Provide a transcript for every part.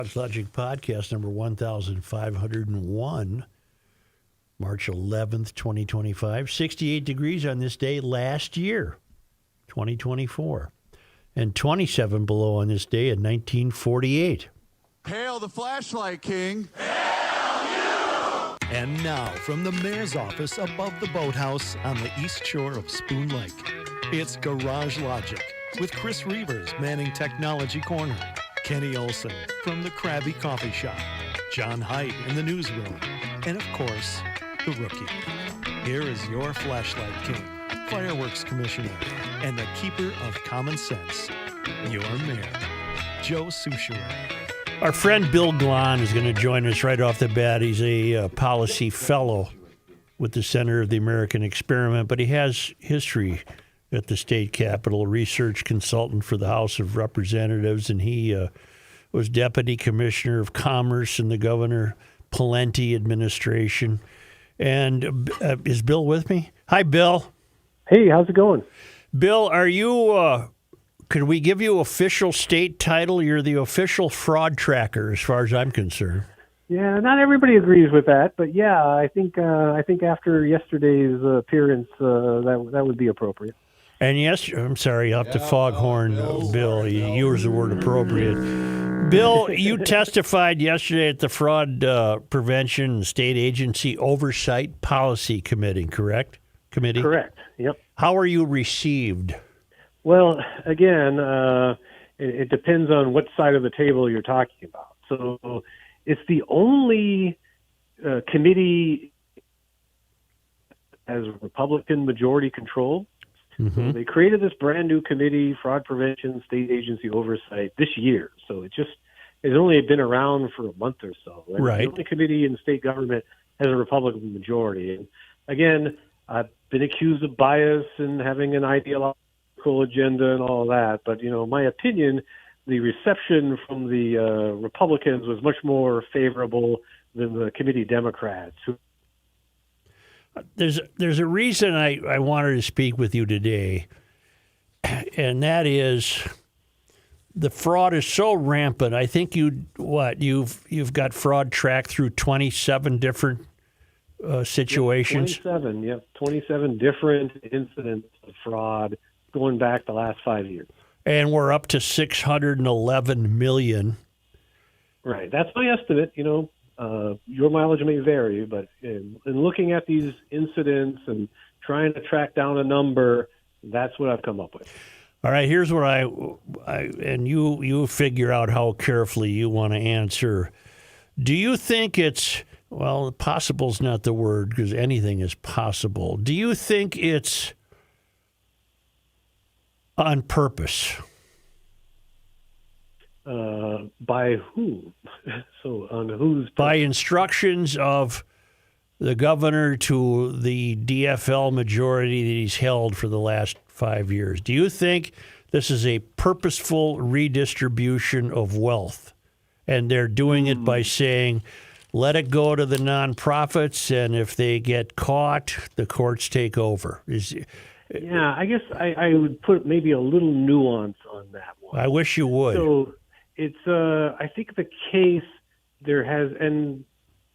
Logic Podcast number 1501, March 11th, 2025. 68 degrees on this day last year, 2024. And 27 below on this day in 1948. Hail the flashlight king. And now, from the mayor's office above the boathouse on the east shore of Spoon Lake, it's Garage Logic with Chris Reavers manning Technology Corner, Kenny Olson from the Krabby Coffee Shop, John Haidt in the newsroom, and of course, the rookie. Here is your flashlight king, fireworks commissioner, and the keeper of common sense, your mayor, Joe Souchere. Our friend Bill Glahn is going to join us right off the bat. He's a policy fellow with the Center of the American Experiment, but he has history at the state capitol, research consultant for the House of Representatives, and he was deputy commissioner of commerce in the Governor Pawlenty administration. And is Bill with me? Hi, Bill. Hey, how's it going? Bill, are you... could we give you official state title? You're the official fraud tracker, as far as I'm concerned. Yeah, not everybody agrees with that, but yeah, I think after yesterday's appearance, that would be appropriate. And yes, I'm sorry, I'll have to foghorn Bill. You used the word appropriate. Bill, you testified yesterday at the Fraud Prevention and State Agency Oversight Policy Committee, correct? Correct, yep. How are you received? Well, again, it depends on what side of the table you're talking about. So it's the only committee as Republican majority control. Mm-hmm. So they created this brand new committee, Fraud Prevention, State Agency Oversight, this year. So it's only been around for a month or so. And right. The only committee in state government has a Republican majority. And again, I've been accused of bias and having an ideological agenda and all that. But, my opinion, the reception from the Republicans was much more favorable than the committee Democrats. There's a reason I wanted to speak with you today, and that is the fraud is so rampant. I think you've got fraud tracked through 27 different situations. 27 different incidents of fraud going back the last 5 years. And we're up to 611 million. Right. That's my estimate. Your mileage may vary, but in looking at these incidents and trying to track down a number, that's what I've come up with. All right, here's what I and you figure out how carefully you want to answer. Do you think possible's not the word because anything is possible. Do you think it's on purpose? By whom? So on whose? By instructions of the governor to the DFL majority that he's held for the last 5 years. Do you think this is a purposeful redistribution of wealth? And they're doing it by saying, let it go to the nonprofits, and if they get caught, the courts take over. Yeah, I guess I would put maybe a little nuance on that one. I wish you would. So it's, I think the case there has, and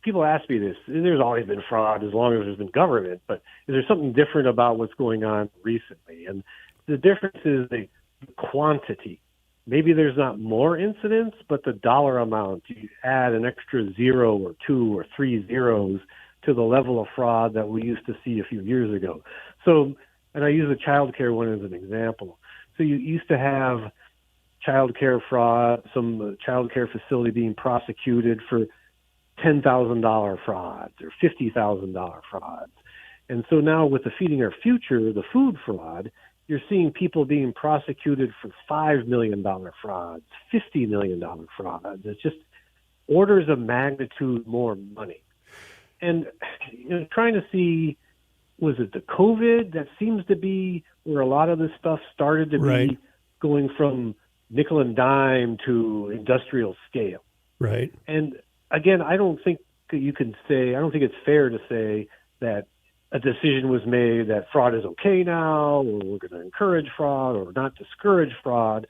people ask me this, there's always been fraud as long as there's been government, but is there something different about what's going on recently? And the difference is the quantity. Maybe there's not more incidents, but the dollar amount, you add an extra 0 or 2 or 3 zeros to the level of fraud that we used to see a few years ago. So, and I use the child care one as an example. So you used to have child care fraud, some child care facility being prosecuted for $10,000 frauds or $50,000 frauds. And so now with the Feeding Our Future, the food fraud, you're seeing people being prosecuted for $5 million frauds, $50 million frauds. It's just orders of magnitude more money. And trying to see, was it the COVID that seems to be where a lot of this stuff started to be going from nickel and dime to industrial scale? Right. And again, I don't think it's fair to say that a decision was made that fraud is okay now, or we're going to encourage fraud or not discourage fraud.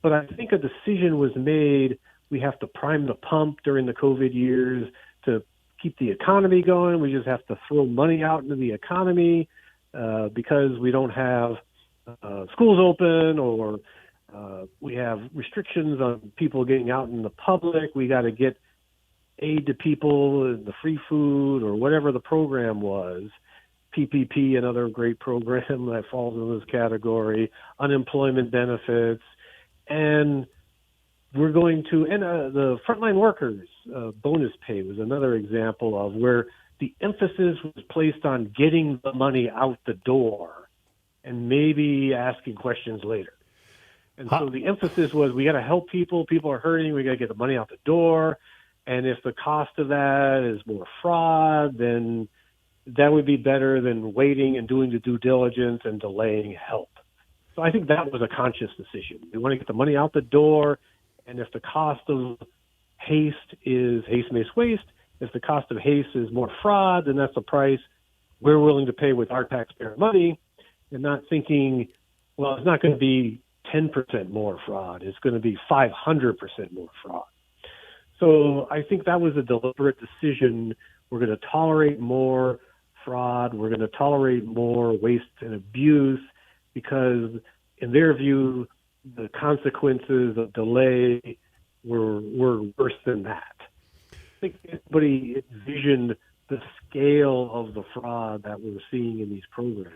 But I think a decision was made we have to prime the pump during the COVID years to keep the economy going. We just have to throw money out into the economy because we don't have schools open, or we have restrictions on people getting out in the public. We got to get aid to people, the free food, or whatever the program was. PPP, another great program that falls in this category, unemployment benefits, and we're going to, and the frontline workers bonus pay was another example of where the emphasis was placed on getting the money out the door and maybe asking questions later. And so the emphasis was, we got to help people. People are hurting. We got to get the money out the door. And if the cost of that is more fraud, then that would be better than waiting and doing the due diligence and delaying help. So I think that was a conscious decision. We want to get the money out the door. And if the cost of haste makes waste, if the cost of haste is more fraud, then that's the price we're willing to pay with our taxpayer money, and not thinking, well, it's not going to be 10% more fraud. It's going to be 500% more fraud. So I think that was a deliberate decision. We're going to tolerate more fraud. We're going to tolerate more waste and abuse because, in their view, the consequences of delay were worse than that. I think everybody envisioned the scale of the fraud that we're seeing in these programs.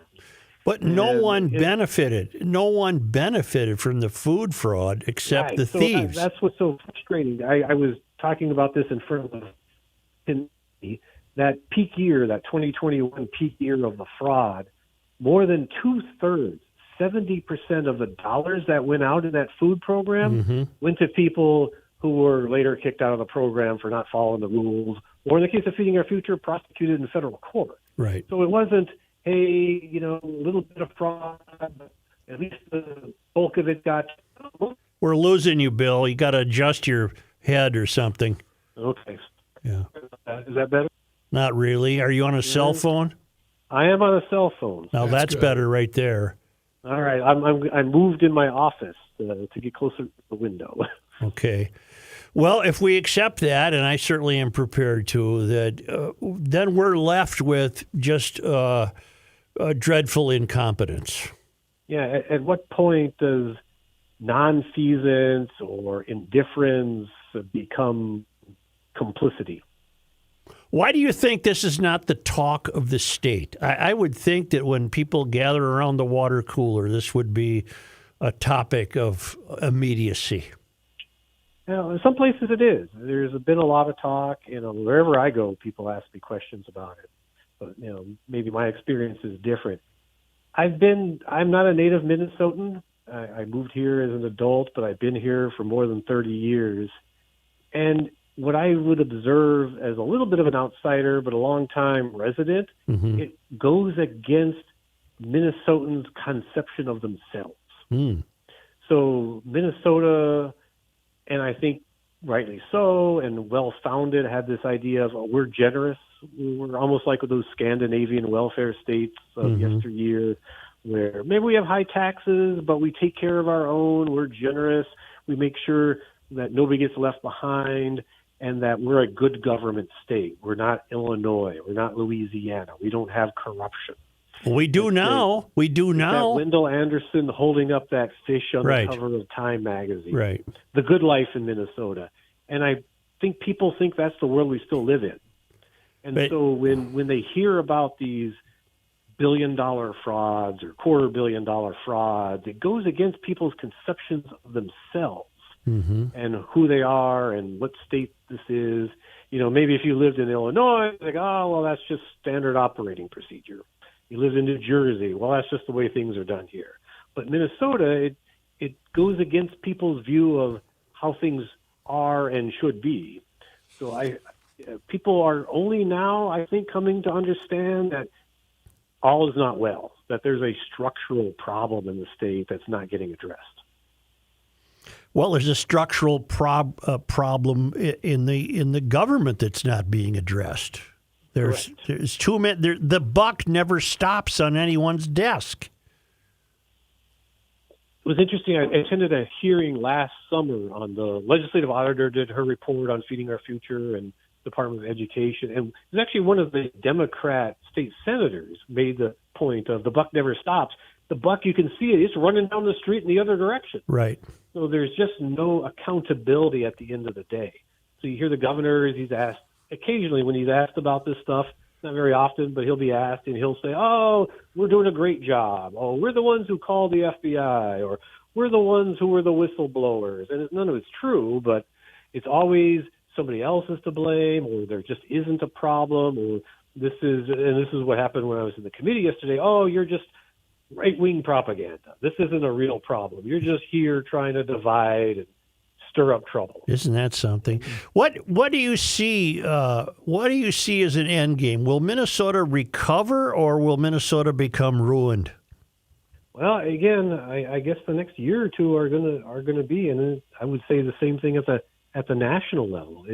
But no one benefited. No one benefited from the food fraud except the thieves. That's what's so frustrating. I was talking about this in front of that peak year, that 2021 peak year of the fraud. More than 2/3, 70% of the dollars that went out in that food program went to people who were later kicked out of the program for not following the rules, or in the case of Feeding Our Future, prosecuted in federal court. Right. So it wasn't, hey, a little bit of fraud, but at least the bulk of it got. We're losing you, Bill. You got to adjust your head or something. Okay. Yeah. Is that better? Not really. Are you on a cell phone? I am on a cell phone. Now that's better right there. All right. I moved in my office to get closer to the window. Okay. Well, if we accept that, and I certainly am prepared to, that then we're left with just dreadful incompetence. Yeah. At what point does nonfeasance or indifference become complicity? Why do you think this is not the talk of the state? I would think that when people gather around the water cooler, this would be a topic of immediacy. In some places it is. There's been a lot of talk. Wherever I go, people ask me questions about it. But maybe my experience is different. I'm not a native Minnesotan. I moved here as an adult, but I've been here for more than 30 years. And what I would observe as a little bit of an outsider, but a long-time resident, it goes against Minnesotans' conception of themselves. So Minnesota, and I think rightly so, and well-founded, had this idea of we're generous. We're almost like those Scandinavian welfare states of yesteryear, where maybe we have high taxes, but we take care of our own. We're generous. We make sure that nobody gets left behind, and that we're a good government state. We're not Illinois. We're not Louisiana. We don't have corruption. We do now. We do now. That Wendell Anderson holding up that fish on the cover of Time magazine. Right. The good life in Minnesota. And I think people think that's the world we still live in. And so when they hear about these billion-dollar frauds or quarter-billion-dollar frauds, it goes against people's conceptions of themselves. And who they are and what state this is. Maybe if you lived in Illinois, like, oh, well, that's just standard operating procedure. You lived in New Jersey, well, that's just the way things are done here. But Minnesota, it goes against people's view of how things are and should be. So people are only now, I think, coming to understand that all is not well, that there's a structural problem in the state that's not getting addressed. Well, there's a structural problem in the government that's not being addressed. There's too many. The buck never stops on anyone's desk. It was interesting. I attended a hearing last summer on the legislative auditor did her report on Feeding Our Future and Department of Education. And it was actually one of the Democrat state senators made the point of the buck never stops. The buck, you can see it, it's running down the street in the other direction. Right. So there's just no accountability at the end of the day. So you hear the governor, he's asked, occasionally when he's asked about this stuff, not very often, but he'll be asked and he'll say, oh, we're doing a great job. Oh, we're the ones who called the FBI, or we're the ones who were the whistleblowers. And none of it's true, but it's always somebody else is to blame, or there just isn't a problem, or this is what happened when I was in the committee yesterday. Oh, you're just right-wing propaganda. This isn't a real problem. You're just here trying to divide and stir up trouble. Isn't that something? What do you see? What do you see as an end game? Will Minnesota recover, or will Minnesota become ruined? Well, again, I guess the next year or two are gonna be, and I would say the same thing at the national level.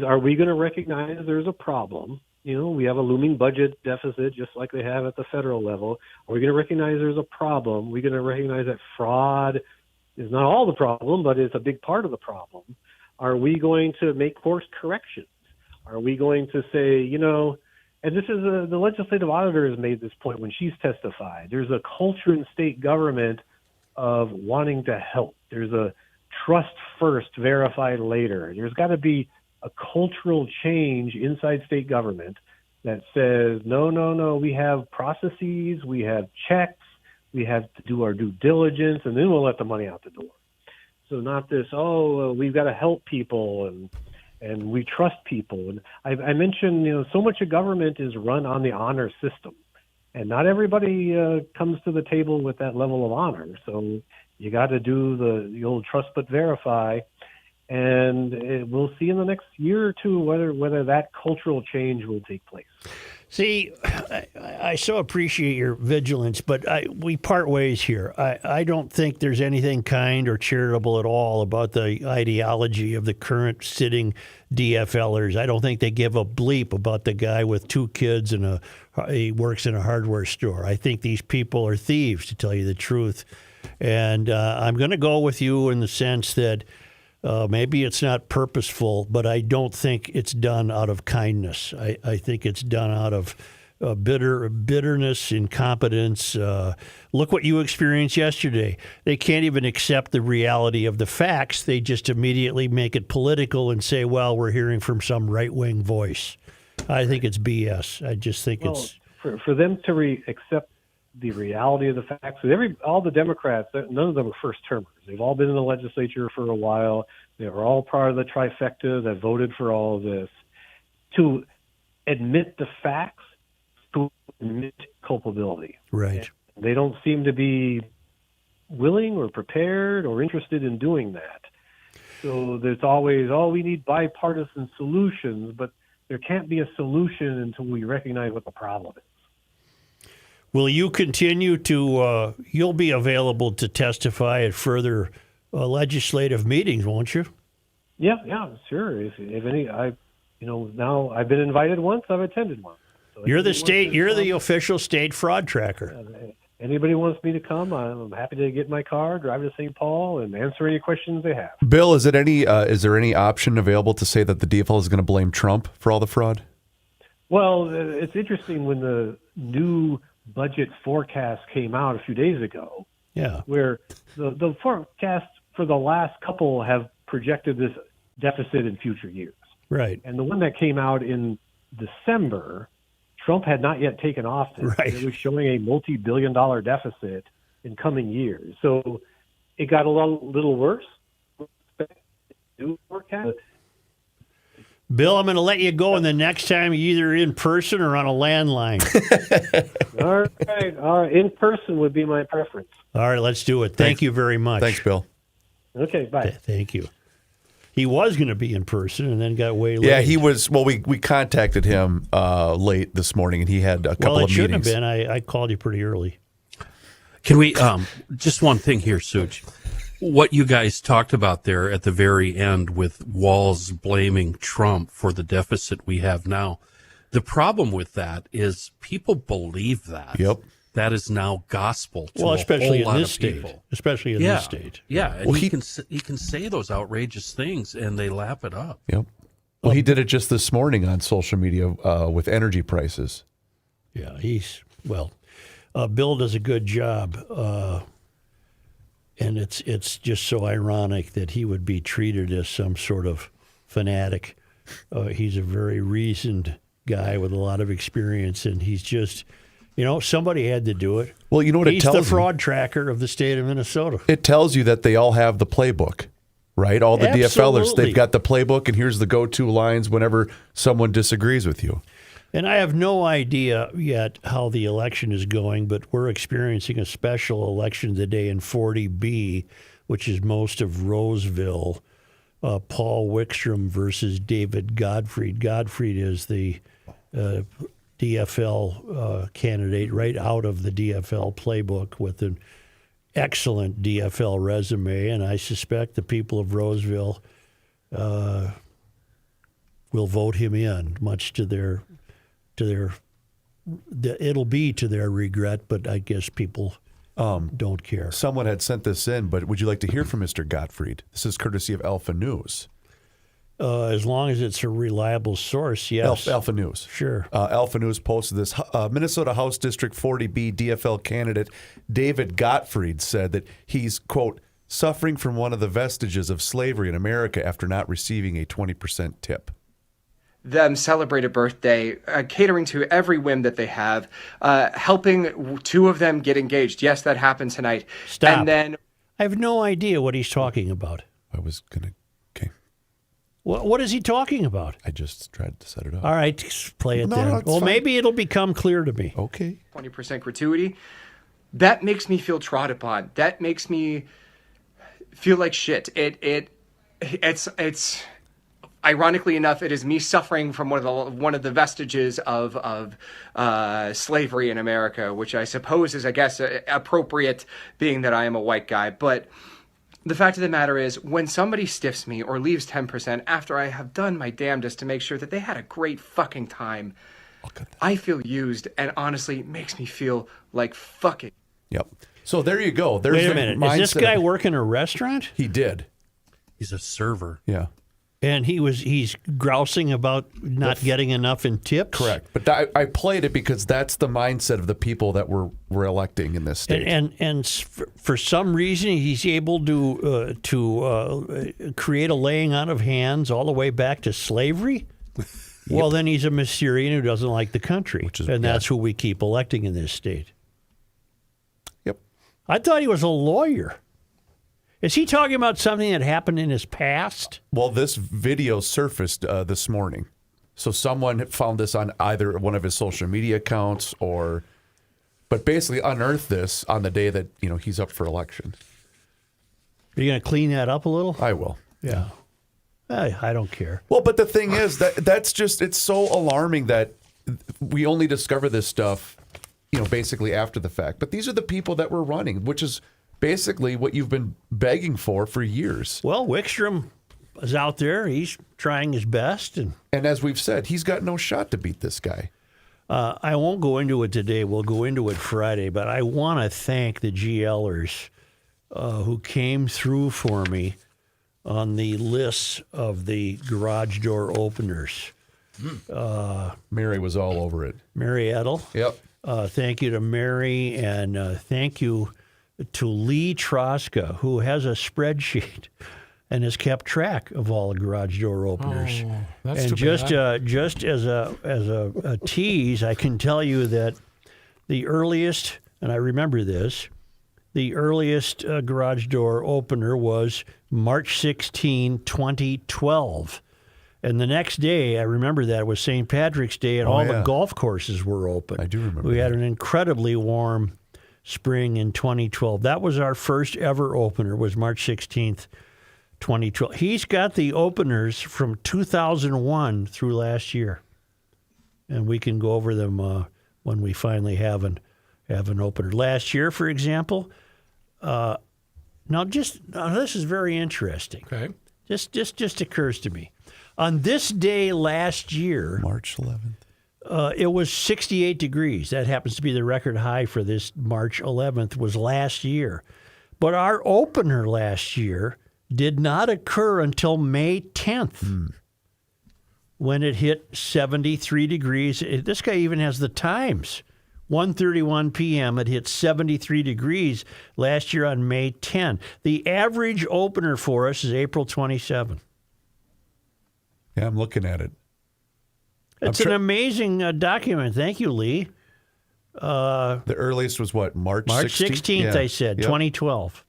Are we going to recognize there's a problem? You know, we have a looming budget deficit, just like they have at the federal level. Are we going to recognize there's a problem? Are we going to recognize that fraud is not all the problem, but it's a big part of the problem? Are we going to make course corrections? Are we going to say, you know, and this is the legislative auditor has made this point when she's testified, there's a culture in state government of wanting to help. There's a trust first, verify later. There's got to be a cultural change inside state government that says, no, we have processes, we have checks, we have to do our due diligence, and then we'll let the money out the door. So not this, we've got to help people and we trust people. And I mentioned, you know, so much of government is run on the honor system, and not everybody comes to the table with that level of honor. So you got to do the old trust but verify, and we'll see in the next year or two whether that cultural change will take place. See, I so appreciate your vigilance, but we part ways here. I don't think there's anything kind or charitable at all about the ideology of the current sitting DFLers. I don't think they give a bleep about the guy with 2 kids and he works in a hardware store. I think these people are thieves, to tell you the truth. And I'm going to go with you in the sense that maybe it's not purposeful, but I don't think it's done out of kindness. I think it's done out of bitterness, incompetence. Look what you experienced yesterday. They can't even accept the reality of the facts. They just immediately make it political and say, well, we're hearing from some right-wing voice. I think it's BS. I just think it's... For them to accept the reality of the facts. All the Democrats, none of them are first-termers. They've all been in the legislature for a while. They were all part of the trifecta that voted for all of this. To admit the facts, to admit culpability. Right. And they don't seem to be willing or prepared or interested in doing that. So there's always, we need bipartisan solutions, but there can't be a solution until we recognize what the problem is. Will you continue to, you'll be available to testify at further legislative meetings, won't you? Yeah, sure. If any, now I've been invited once, I've attended one. So you're the official state fraud tracker. Anybody wants me to come, I'm happy to get in my car, drive to St. Paul, and answer any questions they have. Bill, is there any option available to say that the DFL is going to blame Trump for all the fraud? Well, it's interesting when the new budget forecast came out a few days ago. Yeah. Where the forecasts for the last couple have projected this deficit in future years. Right. And the one that came out in December, Trump had not yet taken office. Right. It was showing a multi-billion-dollar deficit in coming years. So it got a little worse. New forecast. Bill, I'm going to let you go, and the next time you're either in person or on a landline. All right. In person would be my preference. All right, let's do it. Thank you very much. Thanks, Bill. Okay, bye. Thank you. He was going to be in person and then got way late. Yeah, he was. Well, we contacted him late this morning, and he had a couple of meetings. Well, it shouldn't have been. I called you pretty early. Can we, just one thing here, Such. What you guys talked about there at the very end with Walz blaming Trump for the deficit we have now, the problem with that is people believe that. Yep. that is now gospel to Well, a especially whole in lot this of state. people. Especially in this state. Yeah, and Well, he can say those outrageous things, and they lap it up. Yep. Well, he did it just this morning on social media with energy prices. Yeah, Bill does a good job, and it's just so ironic that he would be treated as some sort of fanatic. He's a very reasoned guy with a lot of experience, and he's just, somebody had to do it. Well, you know what it He's tells the you? fraud tracker of the state of Minnesota. It tells you that they all have the playbook, right? All the DFLers, Absolutely. they've got the playbook, and here's the go-to lines whenever someone disagrees with you. And I have no idea yet how the election is going, but we're experiencing a special election today in 40B, which is most of Roseville. Paul Wickstrom versus David Gottfried. Gottfried is the DFL candidate right out of the DFL playbook with an excellent DFL resume, and I suspect the people of Roseville will vote him in, much to their it'll be to their regret, but I guess people don't care. Someone had sent this in, but would you like to hear from Mr. Gottfried? This is courtesy of Alpha News. As long as it's a reliable source, yes. Alpha News. Sure. Alpha News posted this. Minnesota House District 40B DFL candidate David Gottfried said that he's, quote, suffering from one of the vestiges of slavery in America after not receiving a 20% tip. Them celebrate a birthday, catering to every whim that they have, helping two of them get engaged. Yes, that happened tonight. Stop. And then I have no idea what he's talking about. I was going to, okay. What is he talking about? I just tried to set it up. All right, play it No, then. no, it's Well, fine. maybe it'll become clear to me. Okay. 20% gratuity, that makes me feel trod upon. That makes me feel like shit. It's ironically enough, it is me suffering from one of the vestiges of slavery in America, which I suppose is, I guess, appropriate, being that I am a white guy. But the fact of the matter is, when somebody stiffs me or leaves 10% after I have done my damnedest to make sure that they had a great fucking time, I feel used, and honestly, it makes me feel like fucking. Yep. So there you go. There's Wait a the minute. mindset. Is this guy working a restaurant? He did. He's a server. Yeah. And he's grousing about not getting enough in tips? Correct. But I played it because that's the mindset of the people that we're electing in this state. And for some reason, he's able to create a laying on of hands all the way back to slavery? Well, then he's a Missourian who doesn't like the country. And that's who we keep electing in this state. Yep. I thought he was a lawyer. Is he talking about something that happened in his past? Well, this video surfaced this morning. So someone found this on either one of his social media accounts but basically unearthed this on the day that, he's up for election. Are you going to clean that up a little? I will. Yeah. I don't care. Well, but the thing is that's just, it's so alarming that we only discover this stuff, basically after the fact. But these are the people that we're running, which is basically what you've been begging for years. Well, Wickstrom is out there. He's trying his best. And as we've said, he's got no shot to beat this guy. I won't go into it today. We'll go into it Friday. But I want to thank the GLers who came through for me on the lists of the garage door openers. Mary was all over it. Mary Edel. Yep. Thank you to Mary, and thank you to Lee Troska, who has a spreadsheet and has kept track of all the garage door openers. That's and too just bad. just as a tease, I can tell you that the earliest, and I remember this, the earliest garage door opener was March 16, 2012. And the next day, I remember that was St. Patrick's Day, and all the golf courses were open. I do remember We had that. an incredibly warm spring in 2012. That was our first ever opener, was March 16th, 2012. He's got the openers from 2001 through last year. And we can go over them when we finally have an opener. Last year, for example, now this is very interesting. Okay. Just occurs to me. On this day last year, March 11th. It was 68 degrees. That happens to be the record high for this March 11th was last year. But our opener last year did not occur until May 10th when it hit 73 degrees. This guy even has the times. 1:31 p.m. It hit 73 degrees last year on May 10. The average opener for us is April 27. Yeah, I'm looking at it. It's an amazing document. Thank you, Lee. The earliest was what, March 16th, Yeah. I said, Yep. 2012.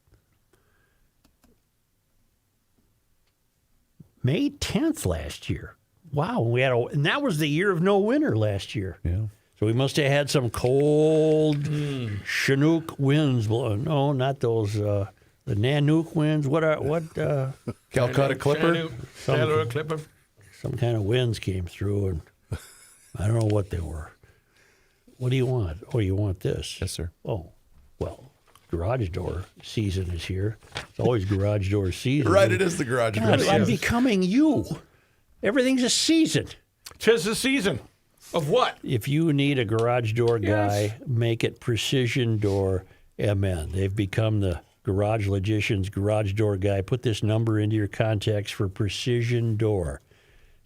May 10th last year. Wow, and that was the year of no winter last year. Yeah. So we must have had some cold Chinook winds blowing. No, not those. The Nanook winds. What? Calcutta Clipper? Some kind of winds came through, and I don't know what they were. What do you want? Oh, you want this? Yes, sir. Oh, well, garage door season is here. It's always garage door season. Right, it is the garage door. God, I'm becoming you. Everything's a season. 'Tis the season. Of what? If you need a garage door guy, make it Precision Door MN. They've become the Garage Logician's garage door guy. Put this number into your contacts for Precision Door.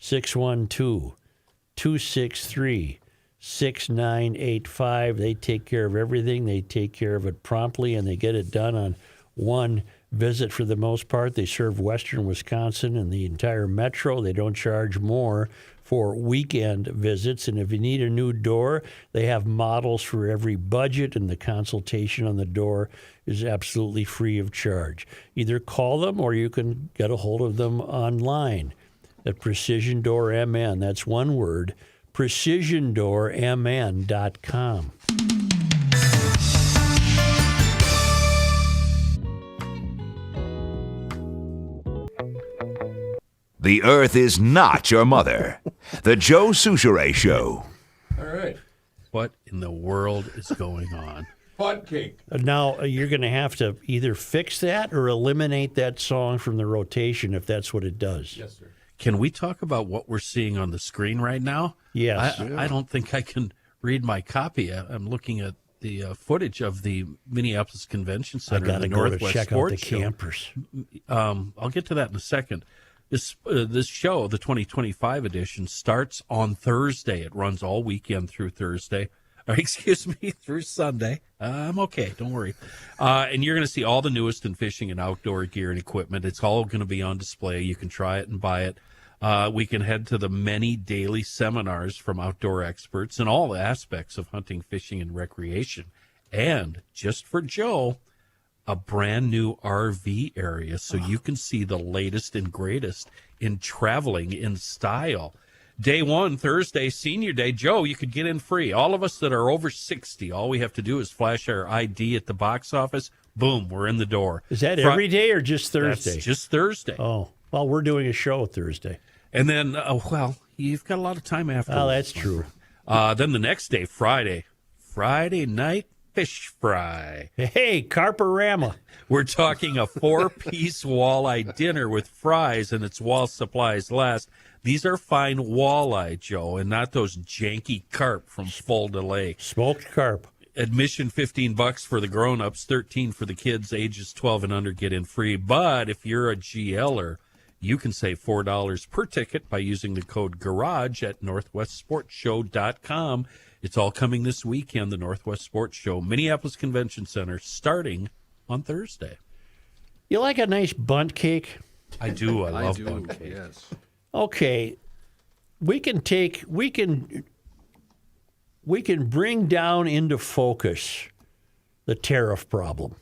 612-263-6985. They take care of everything. They take care of it promptly, and they get it done on one visit for the most part. They serve western Wisconsin and the entire metro. They don't charge more for weekend visits. And if you need a new door, they have models for every budget, and the consultation on the door is absolutely free of charge. Either call them or you can get a hold of them online at Precision Door MN. That's one word, precisiondoormn.com. The Earth is not your mother. The Joe Souchere Show. All right. What in the world is going on? Fun cake. Now, you're going to have to either fix that or eliminate that song from the rotation if that's what it does. Yes, sir. Can we talk about what we're seeing on the screen right now? Yes. I don't think I can read my copy. I'm looking at the footage of the Minneapolis Convention I Center. got to and the go to Northwest check out the Sports Show. campers. I'll get to that in a second. This show, the 2025 edition, starts on Thursday. It runs all weekend through Thursday. Or, excuse me, through Sunday. I'm okay. Don't worry. And you're going to see all the newest in fishing and outdoor gear and equipment. It's all going to be on display. You can try it and buy it. We can head to the many daily seminars from outdoor experts in all aspects of hunting, fishing, and recreation. And just for Joe, a brand new RV area so you can see the latest and greatest in traveling in style. Day one, Thursday, Senior Day. Joe, you could get in free. All of us that are over 60, all we have to do is flash our ID at the box office. Boom, we're in the door. Is that every day or just Thursday? That's just Thursday. Oh, well, we're doing a show Thursday. And then, well, you've got a lot of time after. Oh, that's true. Then the next day, Friday night fish fry. Hey, Carporama. We're talking a 4-piece walleye dinner with fries, and it's while supplies last. These are fine walleye, Joe, and not those janky carp from Full Delay. Smoked carp. Admission $15 for the grown-ups, $13 for the kids, ages 12 and under get in free. But if you're a GLer, you can save $4 per ticket by using the code GARAGE at northwestsportshow.com. It's all coming this weekend, the Northwest Sports Show, Minneapolis Convention Center, starting on Thursday. You like a nice bunt cake? I do. I love bunt cake. Yes. Okay, we can bring down into focus the tariff problem.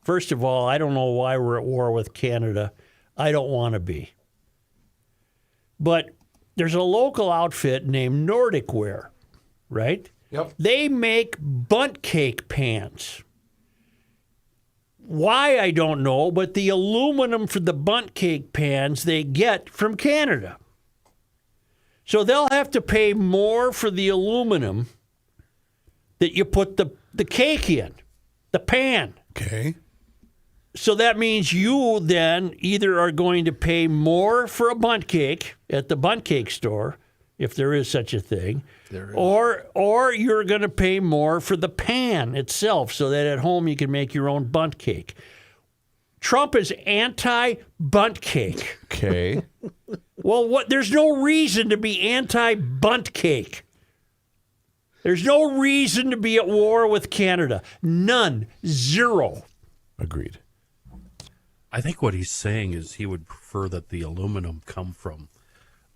First of all, I don't know why we're at war with Canada. I don't want to be. But there's a local outfit named Nordic Wear, right? Yep. They make bunt cake pans. Why, I don't know, but the aluminum for the bunt cake pans they get from Canada. So they'll have to pay more for the aluminum that you put the cake in, the pan. Okay. So that means you then either are going to pay more for a bunt cake at the bunt cake store if there is such a thing. There is. Or you're going to pay more for the pan itself so that at home you can make your own bunt cake. Trump is anti-bunt cake. Okay. Well, there's no reason to be anti-bunt cake. There's no reason to be at war with Canada. None. Zero. Agreed. I think what he's saying is he would prefer that the aluminum come from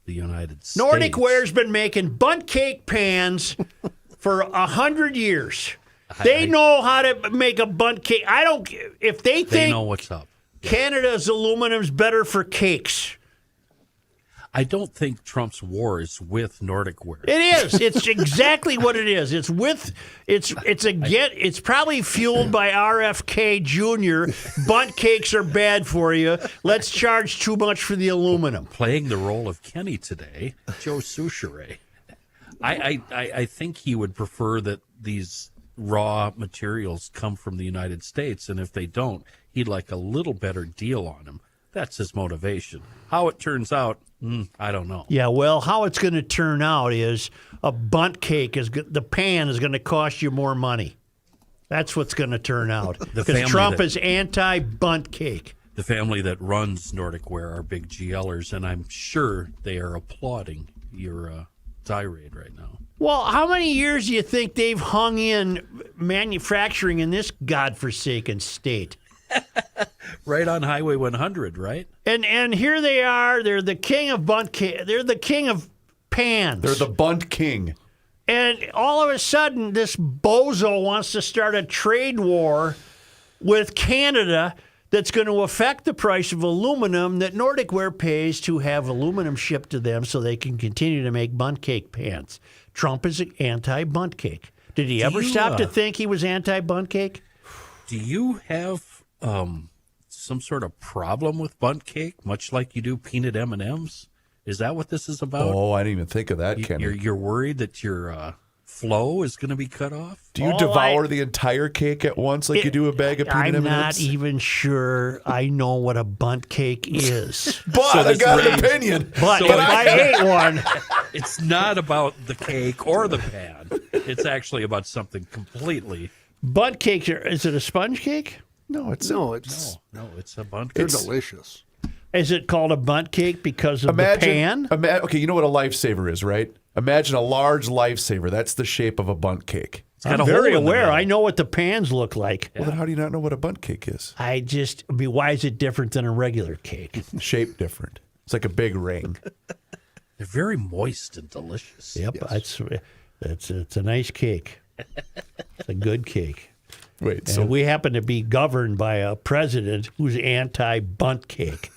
the United States. Nordic Ware's been making bunt cake pans for 100 years. They know how to make a bunt cake. I don't. If they They think know what's up. Canada's aluminum's better for cakes, I don't think Trump's war is with Nordic Ware. it is. It's exactly what it is. It's with. It's probably fueled by RFK Jr. Bunt cakes are bad for you. Let's charge too much for the aluminum. Playing the role of Kenny today, Joe Souchere. I think he would prefer that these raw materials come from the United States, and if they don't, he'd like a little better deal on them. That's his motivation. How it turns out, I don't know. Yeah, well, how it's going to turn out is a bunt cake the pan is going to cost you more money. That's what's going to turn out. Because Trump is anti-bunt cake. The family that runs Nordic Ware are big GLers, and I'm sure they are applauding your tirade right now. Well, how many years do you think they've hung in manufacturing in this godforsaken state? Right on Highway 100, right? And here they are. They're the king of bunt cake. They're the king of pans. They're the bunt king. And all of a sudden, this bozo wants to start a trade war with Canada that's going to affect the price of aluminum that Nordic Ware pays to have aluminum shipped to them so they can continue to make bunt cake pans. Trump is anti-bunt cake. Did he ever stop to think he was anti-bunt cake? Do you have some sort of problem with bunt cake, much like you do peanut M&Ms? Is that what this is about? Oh, I didn't even think of that, Kenny. You're worried that your flow is going to be cut off? Do you devour the entire cake at once like you do a bag of peanut I'm M&Ms? not even sure I know what a bunt cake is. But I got an opinion. But if I ate one... It's not about the cake or the pan. It's actually about something completely... Bunt cakes is it a sponge cake? No, it's No, it's a bunt They're cake. delicious. Is it called a bunt cake because of the pan? Okay, you know what a lifesaver is, right? Imagine a large lifesaver. That's the shape of a bunt cake. I'm very aware. I know what the pans look like. Well, then how do you not know what a bunt cake is? Why is it different than a regular cake? Shape different. It's like a big ring. They're very moist and delicious. Yep, it's a nice cake. It's a good cake. Wait, And so we happen to be governed by a president who's anti-bunt cake.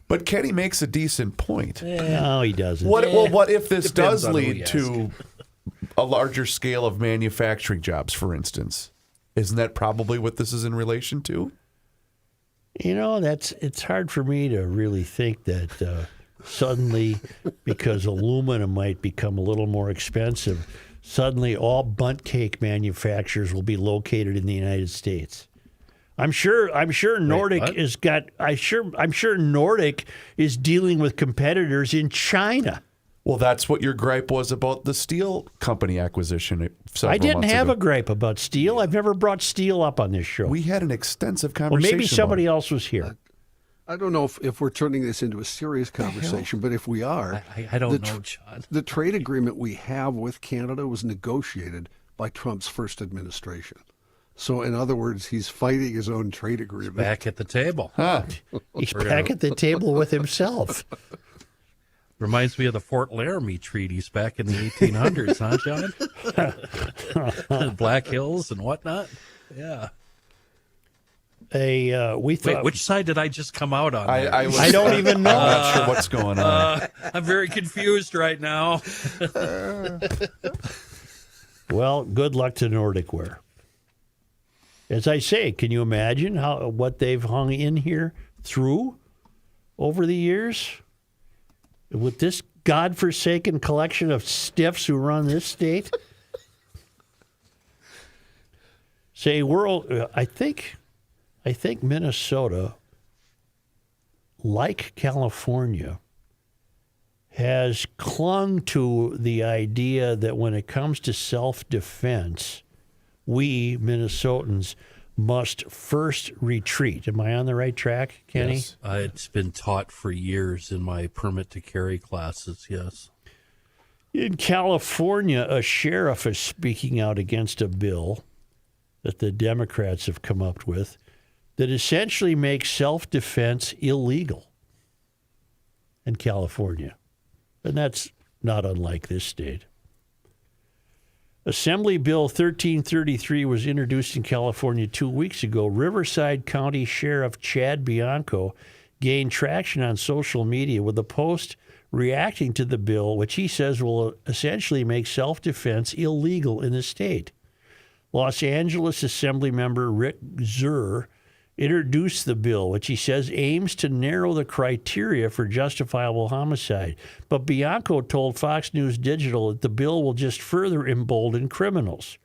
But Kenny makes a decent point. No, he doesn't. What if this Depends does on who you lead ask. to a larger scale of manufacturing jobs, for instance? Isn't that probably what this is in relation to? You know, it's hard for me to really think that suddenly, because aluminum might become a little more expensive, suddenly all bunt cake manufacturers will be located in the United States. I'm sure Nordic what? has got. I'm sure Nordic is dealing with competitors in China. Well, that's what your gripe was about the steel company acquisition. I didn't have ago. a gripe about steel. I've never brought steel up on this show. We had an extensive Well, conversation. maybe somebody else was here. I don't know if we're turning this into a serious conversation, but if we are, I don't the know, John. The trade agreement we have with Canada was negotiated by Trump's first administration. So, in other words, he's fighting his own trade agreement. Back at the table. He's back at the table with himself. Reminds me of the Fort Laramie treaties back in the 1800s, huh, John? Black Hills and whatnot. Yeah. We thought. Wait, which side did I just come out on? there? I don't even know. I'm not sure what's going on. I'm very confused right now. Well, good luck to Nordic Ware. As I say, can you imagine what they've hung in here through over the years? With this godforsaken collection of stiffs who run this state? Say, I think Minnesota, like California, has clung to the idea that when it comes to self-defense, we Minnesotans must first retreat. Am I on the right track, Kenny? Yes. It's been taught for years in my permit to carry classes, yes. In California, a sheriff is speaking out against a bill that the Democrats have come up with that essentially makes self-defense illegal in California. And that's not unlike this state. Assembly Bill 1333 was introduced in California 2 weeks ago. Riverside County Sheriff Chad Bianco gained traction on social media with a post reacting to the bill, which he says will essentially make self-defense illegal in the state. Los Angeles Assembly member Rick Zur introduced the bill, which he says aims to narrow the criteria for justifiable homicide. But Bianco told Fox News Digital that the bill will just further embolden criminals.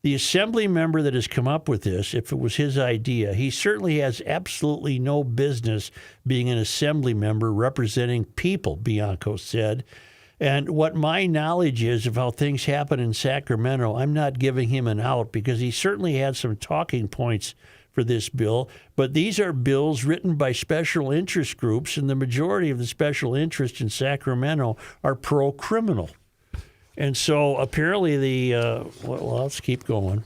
The assembly member that has come up with this, if it was his idea, he certainly has absolutely no business being an assembly member representing people, Bianco said. And what my knowledge is of how things happen in Sacramento, I'm not giving him an out because he certainly had some talking points for this bill. But these are bills written by special interest groups, and the majority of the special interest in Sacramento are pro-criminal. And so apparently well, let's keep going.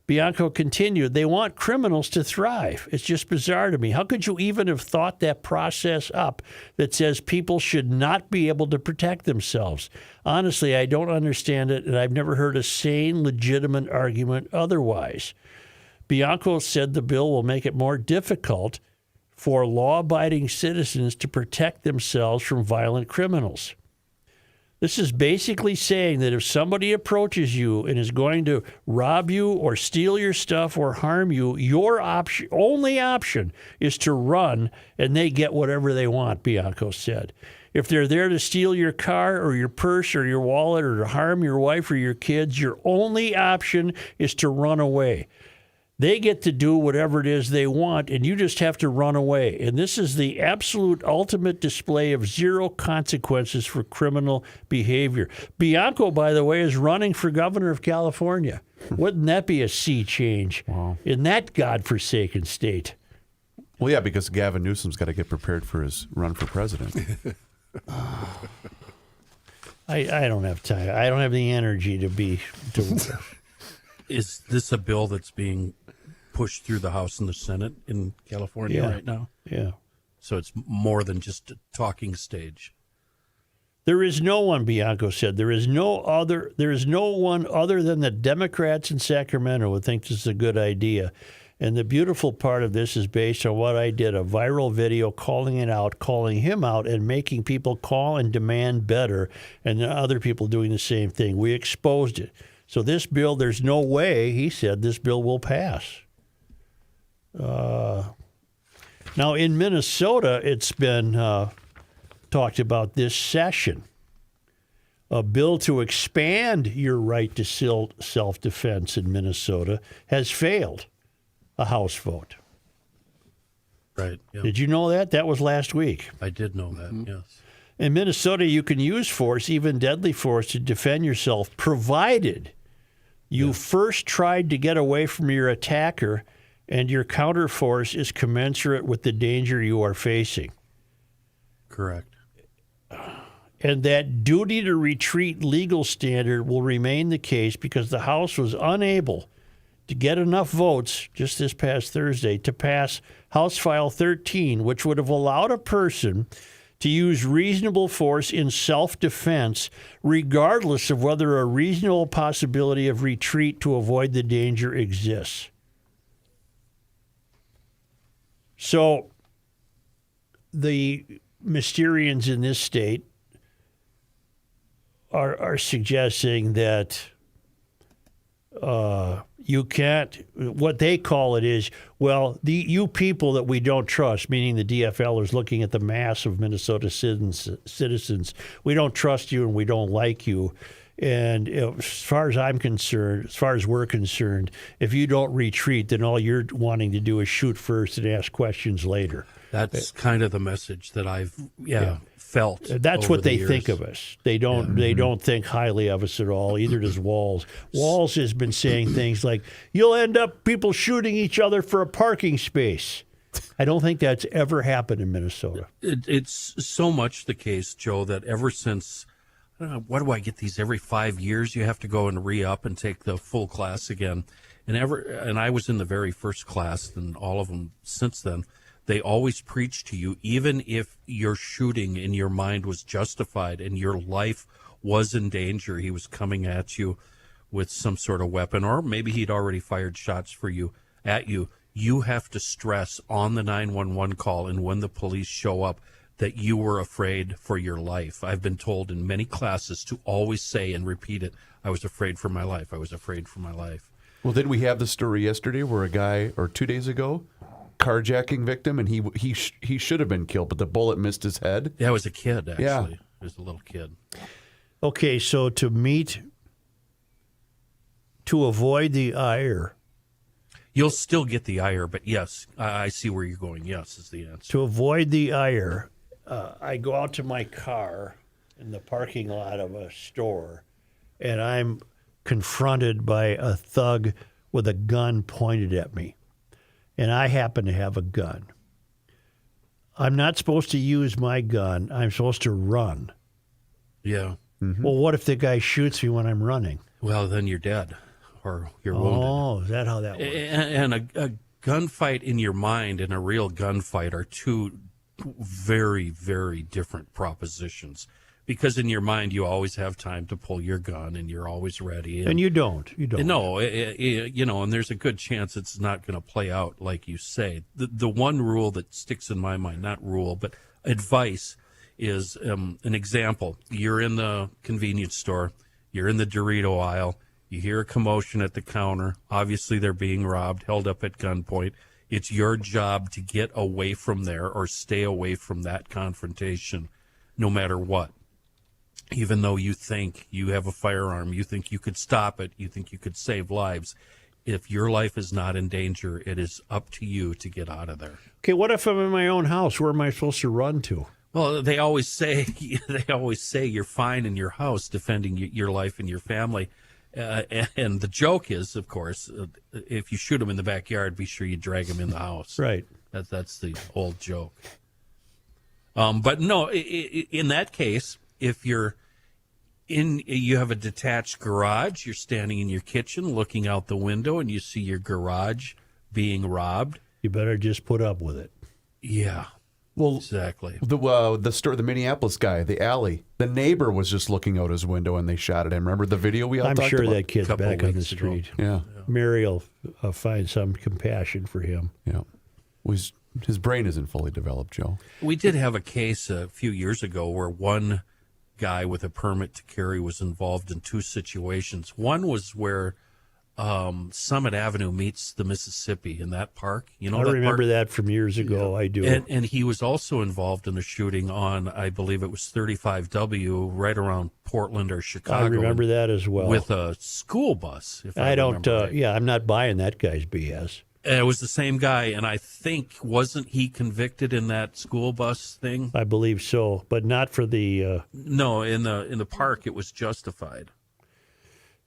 Bianco continued, they want criminals to thrive. It's just bizarre to me. How could you even have thought that process up that says people should not be able to protect themselves? Honestly, I don't understand it, and I've never heard a sane, legitimate argument otherwise. Bianco said the bill will make it more difficult for law-abiding citizens to protect themselves from violent criminals. This is basically saying that if somebody approaches you and is going to rob you or steal your stuff or harm you, your only option is to run, and they get whatever they want, Bianco said. If they're there to steal your car or your purse or your wallet or to harm your wife or your kids, your only option is to run away. They get to do whatever it is they want, and you just have to run away. And this is the absolute ultimate display of zero consequences for criminal behavior. Bianco, by the way, is running for governor of California. Wouldn't that be a sea change in that godforsaken state? Well, yeah, because Gavin Newsom's got to get prepared for his run for president. I don't have time. I don't have the energy to Is this a bill that's being pushed through the House and the Senate in California right now? Yeah. So it's more than just a talking stage. There is no one, Bianco said. There is no one other than the Democrats in Sacramento who think this is a good idea. And the beautiful part of this is based on what I did, a viral video calling him out, and making people call and demand better, and other people doing the same thing. We exposed it. So this bill, there's no way, he said, this bill will pass. Now, in Minnesota, it's been talked about this session. A bill to expand your right to self-defense in Minnesota has failed a House vote. Right. Yeah. Did you know that? That was last week. I did know that, yes. In Minnesota, you can use force, even deadly force, to defend yourself, provided you first tried to get away from your attacker and your counterforce is commensurate with the danger you are facing. Correct. And that duty to retreat legal standard will remain the case because the House was unable to get enough votes just this past Thursday to pass House File 13, which would have allowed a person to use reasonable force in self-defense, regardless of whether a reasonable possibility of retreat to avoid the danger exists. So the Mysterians in this state are suggesting that you can't, what they call it is, well, you people that we don't trust, meaning the DFL is looking at the mass of Minnesota citizens, we don't trust you and we don't like you. And as far as I'm concerned, as far as we're concerned, if you don't retreat, then all you're wanting to do is shoot first and ask questions later. That's kind of the message that I've felt. That's over what the they years. think of us. They don't. They don't think highly of us at all. Either does Walls. Walls has been saying things like, "You'll end up people shooting each other for a parking space." I don't think that's ever happened in Minnesota. It's so much the case, Joe, that ever since, I don't know, what do I get these every 5 years? You have to go and re-up and take the full class again. And I was in the very first class, and all of them since then. They always preach to you, even if your shooting in your mind was justified and your life was in danger, he was coming at you with some sort of weapon, or maybe he'd already fired shots at you. You have to stress on the 911 call and when the police show up that you were afraid for your life. I've been told in many classes to always say and repeat it, I was afraid for my life. I was afraid for my life. Well, didn't we have the story yesterday where a guy, or 2 days ago, carjacking victim, and he should have been killed, but the bullet missed his head? Yeah, it was a kid, actually. Yeah. It was a little kid. Okay, so to avoid the ire, You'll still get the ire, but yes, I see where you're going. Yes is the answer. to avoid the ire, I go out to my car in the parking lot of a store, and I'm confronted by a thug with a gun pointed at me. And I happen to have a gun. I'm not supposed to use my gun. I'm supposed to run. Yeah. Well, what if the guy shoots me when I'm running? Well, then you're dead or you're wounded. Oh, is that how that works? And a gunfight in your mind and a real gunfight are two very, very different propositions. Because in your mind, you always have time to pull your gun and you're always ready. And you don't. You don't. No, and there's a good chance it's not going to play out like you say. The one rule that sticks in my mind, not rule, but advice is an example. You're in the convenience store. You're in the Dorito aisle. You hear a commotion at the counter. Obviously, they're being robbed, held up at gunpoint. It's your job to get away from there or stay away from that confrontation, no matter what. Even though you think you have a firearm, you think you could stop it, you think you could save lives. If your life is not in danger, it is up to you to get out of there. Okay, what if I'm in my own house? Where am I supposed to run to? Well, they always say you're fine in your house defending your life and your family. And the joke is, of course, if you shoot him in the backyard, be sure you drag him in the house. Right. That's the old joke. But no, in that case, if you have a detached garage, you're standing in your kitchen looking out the window and you see your garage being robbed. You better just put up with it. Yeah. Well, exactly. The store, the Minneapolis guy, the alley, the neighbor was just looking out his window and they shot at him. Remember the video we all I'm talked sure about? that kid's Couple back on the weeks ago. street. Yeah. Mary will find some compassion for him. Yeah. His brain isn't fully developed, Joe. We We did have a case a few years ago where one guy with a permit to carry was involved in two situations. One was where Summit Avenue meets the Mississippi in that park. You know, I that remember park? that from years ago. I do. And he was also involved in a shooting on, I believe it was 35W, right around Portland or Chicago. I remember that as well. With a school bus. If I don't. remember right. Yeah, I'm not buying that guy's BS. And it was the same guy, and I think wasn't he convicted in that school bus thing? I believe so, but not for the. No, in the park it was justified.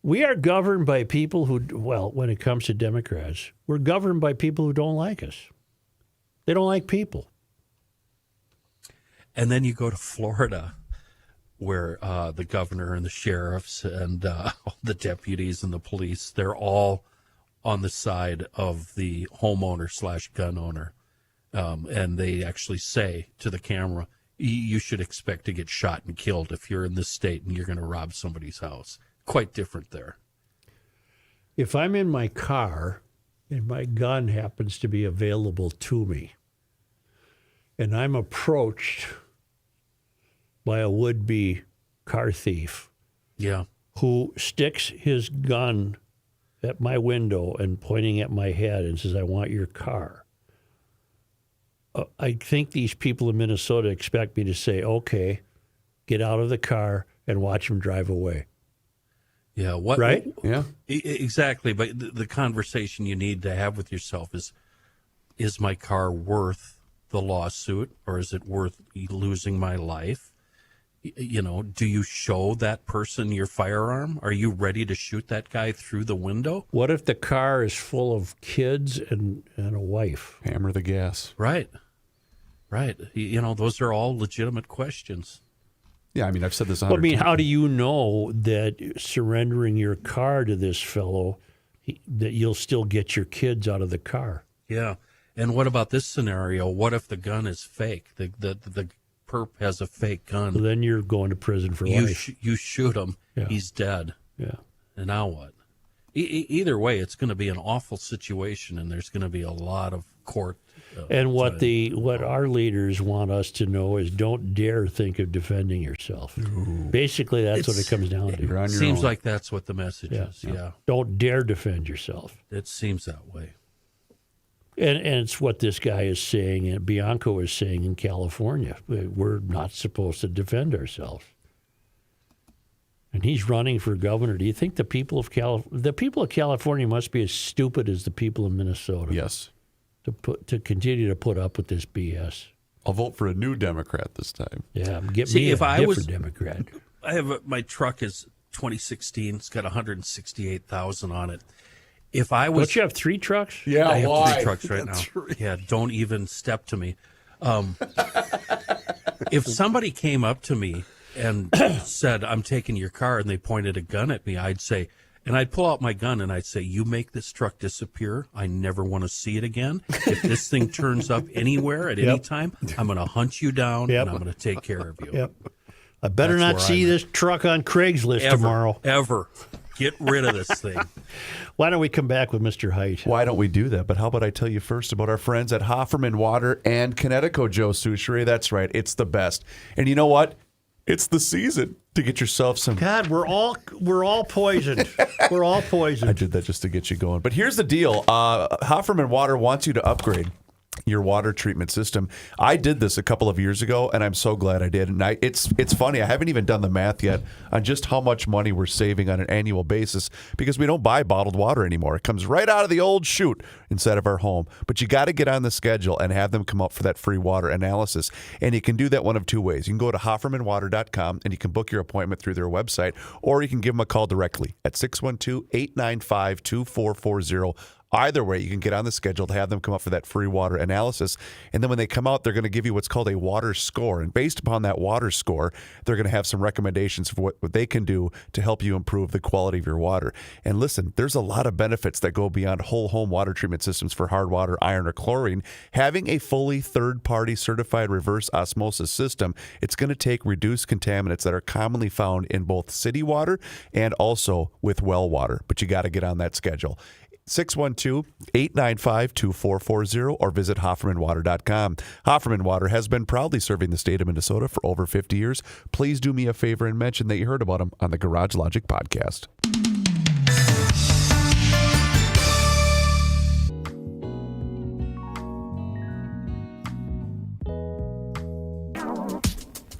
We are governed by people who, well, when it comes to Democrats, we're governed by people who don't like us. They don't like people. And then you go to Florida, where the governor and the sheriffs and all the deputies and the police, they're all on the side of the homeowner / gun owner. And they actually say to the camera, you should expect to get shot and killed if you're in this state and you're going to rob somebody's house. Quite different there. If I'm in my car and my gun happens to be available to me, and I'm approached by a would-be car thief, Yeah. who sticks his gun at my window and pointing at my head and says, "I want your car." I think these people in Minnesota expect me to say, "Okay, get out of the car and watch him drive away." Yeah. Right? Yeah. Exactly. But the conversation you need to have with yourself is my car worth the lawsuit, or is it worth losing my life? Do you show that person your firearm? Are you ready to shoot that guy through the window? What if the car is full of kids and a wife? Hammer the gas. Right. Those are all legitimate questions. Yeah, I mean, I've said this. Well, I mean, how do you know that surrendering your car to this fellow, that you'll still get your kids out of the car? Yeah. And what about this scenario? What if the gun is fake? The perp has a fake gun. Well, then you're going to prison for life. You shoot him. Yeah. He's dead. Yeah. And now what? Either way, it's going to be an awful situation, and there's going to be a lot of court. And what our leaders want us to know is don't dare think of defending yourself. Ooh. Basically, that's what it comes down to. It seems like that's what the message is. Yeah. Don't dare defend yourself. It seems that way. And it's what this guy is saying, and Bianco is saying in California. We're not supposed to defend ourselves. And he's running for governor. Do you think the people of California must be as stupid as the people of Minnesota? Yes. To continue to put up with this BS. I'll vote for a new Democrat this time. Yeah, me a different Democrat. I have my truck is 2016. It's got 168,000 on it. If I was, don't you have 3 trucks? Yeah, I have why? 3 trucks right now. Yeah, don't even step to me. If somebody came up to me and said, "I'm taking your car," and they pointed a gun at me, I'd say. And I'd pull out my gun and I'd say, "You make this truck disappear. I never want to see it again. If this thing turns up anywhere at any time, I'm going to hunt you down and I'm going to take care of you." Yep. I better not see this truck on Craigslist tomorrow. Ever. Get rid of this thing. Why don't we come back with Mr. Height? Why don't we do that? But how about I tell you first about our friends at Hofferman Water and Connecticut, Joe Souchere. That's right. It's the best. And you know what? It's the season to get yourself some. God, we're all poisoned. We're all poisoned. I did that just to get you going. But here's the deal. Hofferman Water wants you to upgrade your water treatment system. I did this a couple of years ago, and I'm so glad I did. And it's funny. I haven't even done the math yet on just how much money we're saving on an annual basis because we don't buy bottled water anymore. It comes right out of the old chute inside of our home. But you got to get on the schedule and have them come up for that free water analysis. And you can do that one of 2 ways. You can go to HoffermanWater.com and you can book your appointment through their website, or you can give them a call directly at 612-895-2440. Either way, you can get on the schedule to have them come up for that free water analysis. And then when they come out, they're going to give you what's called a water score. And based upon that water score, they're going to have some recommendations for what they can do to help you improve the quality of your water. And listen, there's a lot of benefits that go beyond whole home water treatment systems for hard water, iron, or chlorine. Having a fully third-party certified reverse osmosis system, it's going to take reduced contaminants that are commonly found in both city water and also with well water. But you got to get on that schedule. 612-895-2440 or visit HoffermanWater.com. Hofferman Water has been proudly serving the state of Minnesota for over 50 years. Please do me a favor and mention that you heard about them on the Garage Logic podcast.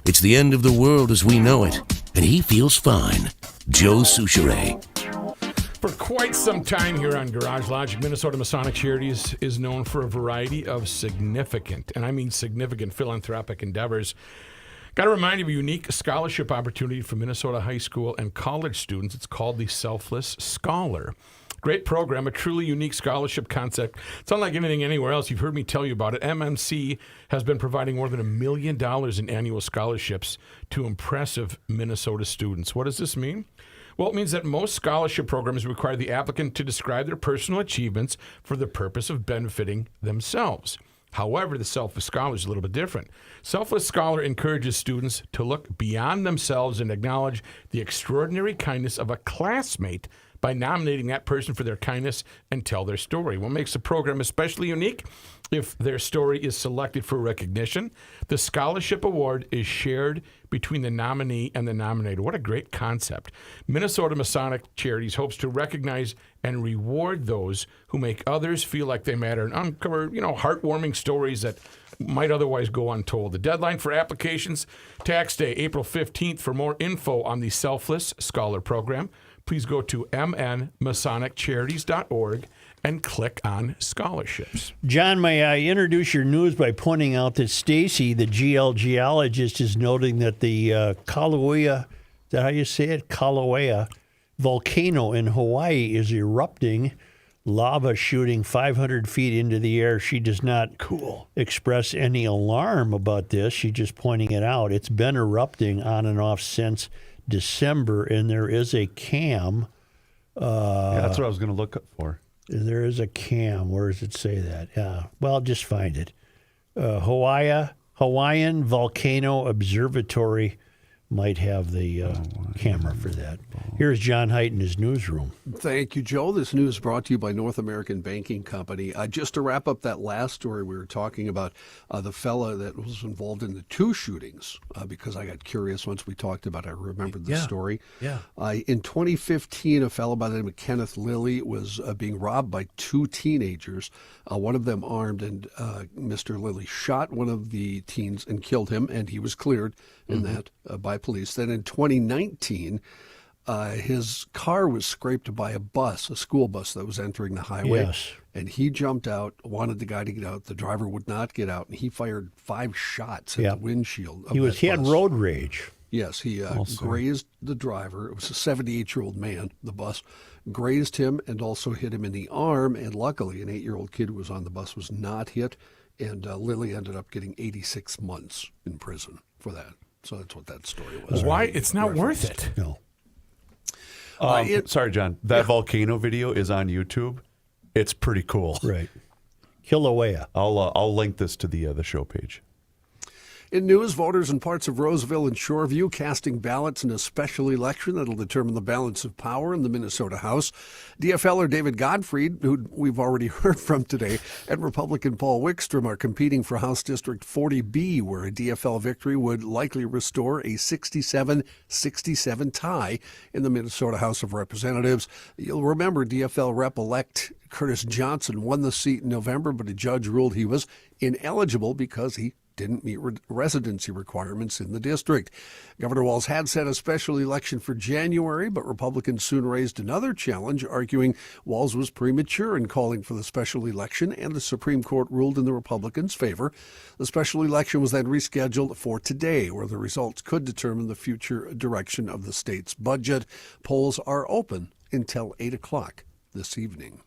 It's the end of the world as we know it, and he feels fine. Joe Souchere. For quite some time here on Garage Logic, Minnesota Masonic Charities is known for a variety of significant, and I mean significant, philanthropic endeavors. Got to remind you of a unique scholarship opportunity for Minnesota high school and college students. It's called the Selfless Scholar. Great program, a truly unique scholarship concept. It's unlike anything anywhere else. You've heard me tell you about it. MMC has been providing more than $1 million in annual scholarships to impressive Minnesota students. What does this mean? Well, it means that most scholarship programs require the applicant to describe their personal achievements for the purpose of benefiting themselves. However, the Selfless Scholar is a little bit different. Selfless Scholar encourages students to look beyond themselves and acknowledge the extraordinary kindness of a classmate by nominating that person for their kindness and tell their story. What makes the program especially unique? If their story is selected for recognition, the scholarship award is shared between the nominee and the nominator. What a great concept. Minnesota Masonic Charities hopes to recognize and reward those who make others feel like they matter and uncover, heartwarming stories that might otherwise go untold. The deadline for applications, tax day, April 15th. For more info on the Selfless Scholar Program, please go to mnmasoniccharities.org, and click on scholarships. John, may I introduce your news by pointing out that Stacy, the GL geologist, is noting that the Kilauea, is that how you say it? Kilauea volcano in Hawaii is erupting, lava shooting 500 feet into the air. She does not express any alarm about this. She's just pointing it out. It's been erupting on and off since December, and there is a cam. Yeah, that's what I was going to look up for. There is a cam. Where does it say that? Yeah. Well, just find it. Hawaiian Volcano Observatory might have the camera for that. Here's John Haidt in his newsroom. Thank you, Joe. This news brought to you by North American Banking Company. Just to wrap up that last story, we were talking about the fella that was involved in the two shootings, because I got curious once we talked about it. I remembered the story. Yeah. In 2015, a fellow by the name of Kenneth Lilly was being robbed by two teenagers, one of them armed, and Mr. Lilly shot one of the teens and killed him, and he was cleared in that by police. Then in 2019, his car was scraped by a school bus that was entering the highway. Yes. And he jumped out, wanted the guy to get out. The driver would not get out, and he fired 5 shots at the windshield of He had road rage. Yes, he grazed the driver. It was a 78-year-old man, the bus, grazed him and also hit him in the arm. And luckily, an 8-year-old kid who was on the bus was not hit. And Lilly ended up getting 86 months in prison for that. So that's what that story was. Why? It's not worth it. No. Sorry, John. That volcano video is on YouTube. It's pretty cool. Right. Kilauea. I'll link this to the show page. In news, voters in parts of Roseville and Shoreview casting ballots in a special election that'll determine the balance of power in the Minnesota House. DFLer David Gottfried, who we've already heard from today, and Republican Paul Wickstrom are competing for House District 40B, where a DFL victory would likely restore a 67-67 tie in the Minnesota House of Representatives. You'll remember DFL Rep-elect Curtis Johnson won the seat in November, but a judge ruled he was ineligible because he didn't meet residency requirements in the district. Governor Walz had set a special election for January, but Republicans soon raised another challenge, arguing Walz was premature in calling for the special election, and the Supreme Court ruled in the Republicans' favor. The special election was then rescheduled for today, where the results could determine the future direction of the state's budget. Polls are open until 8 o'clock this evening.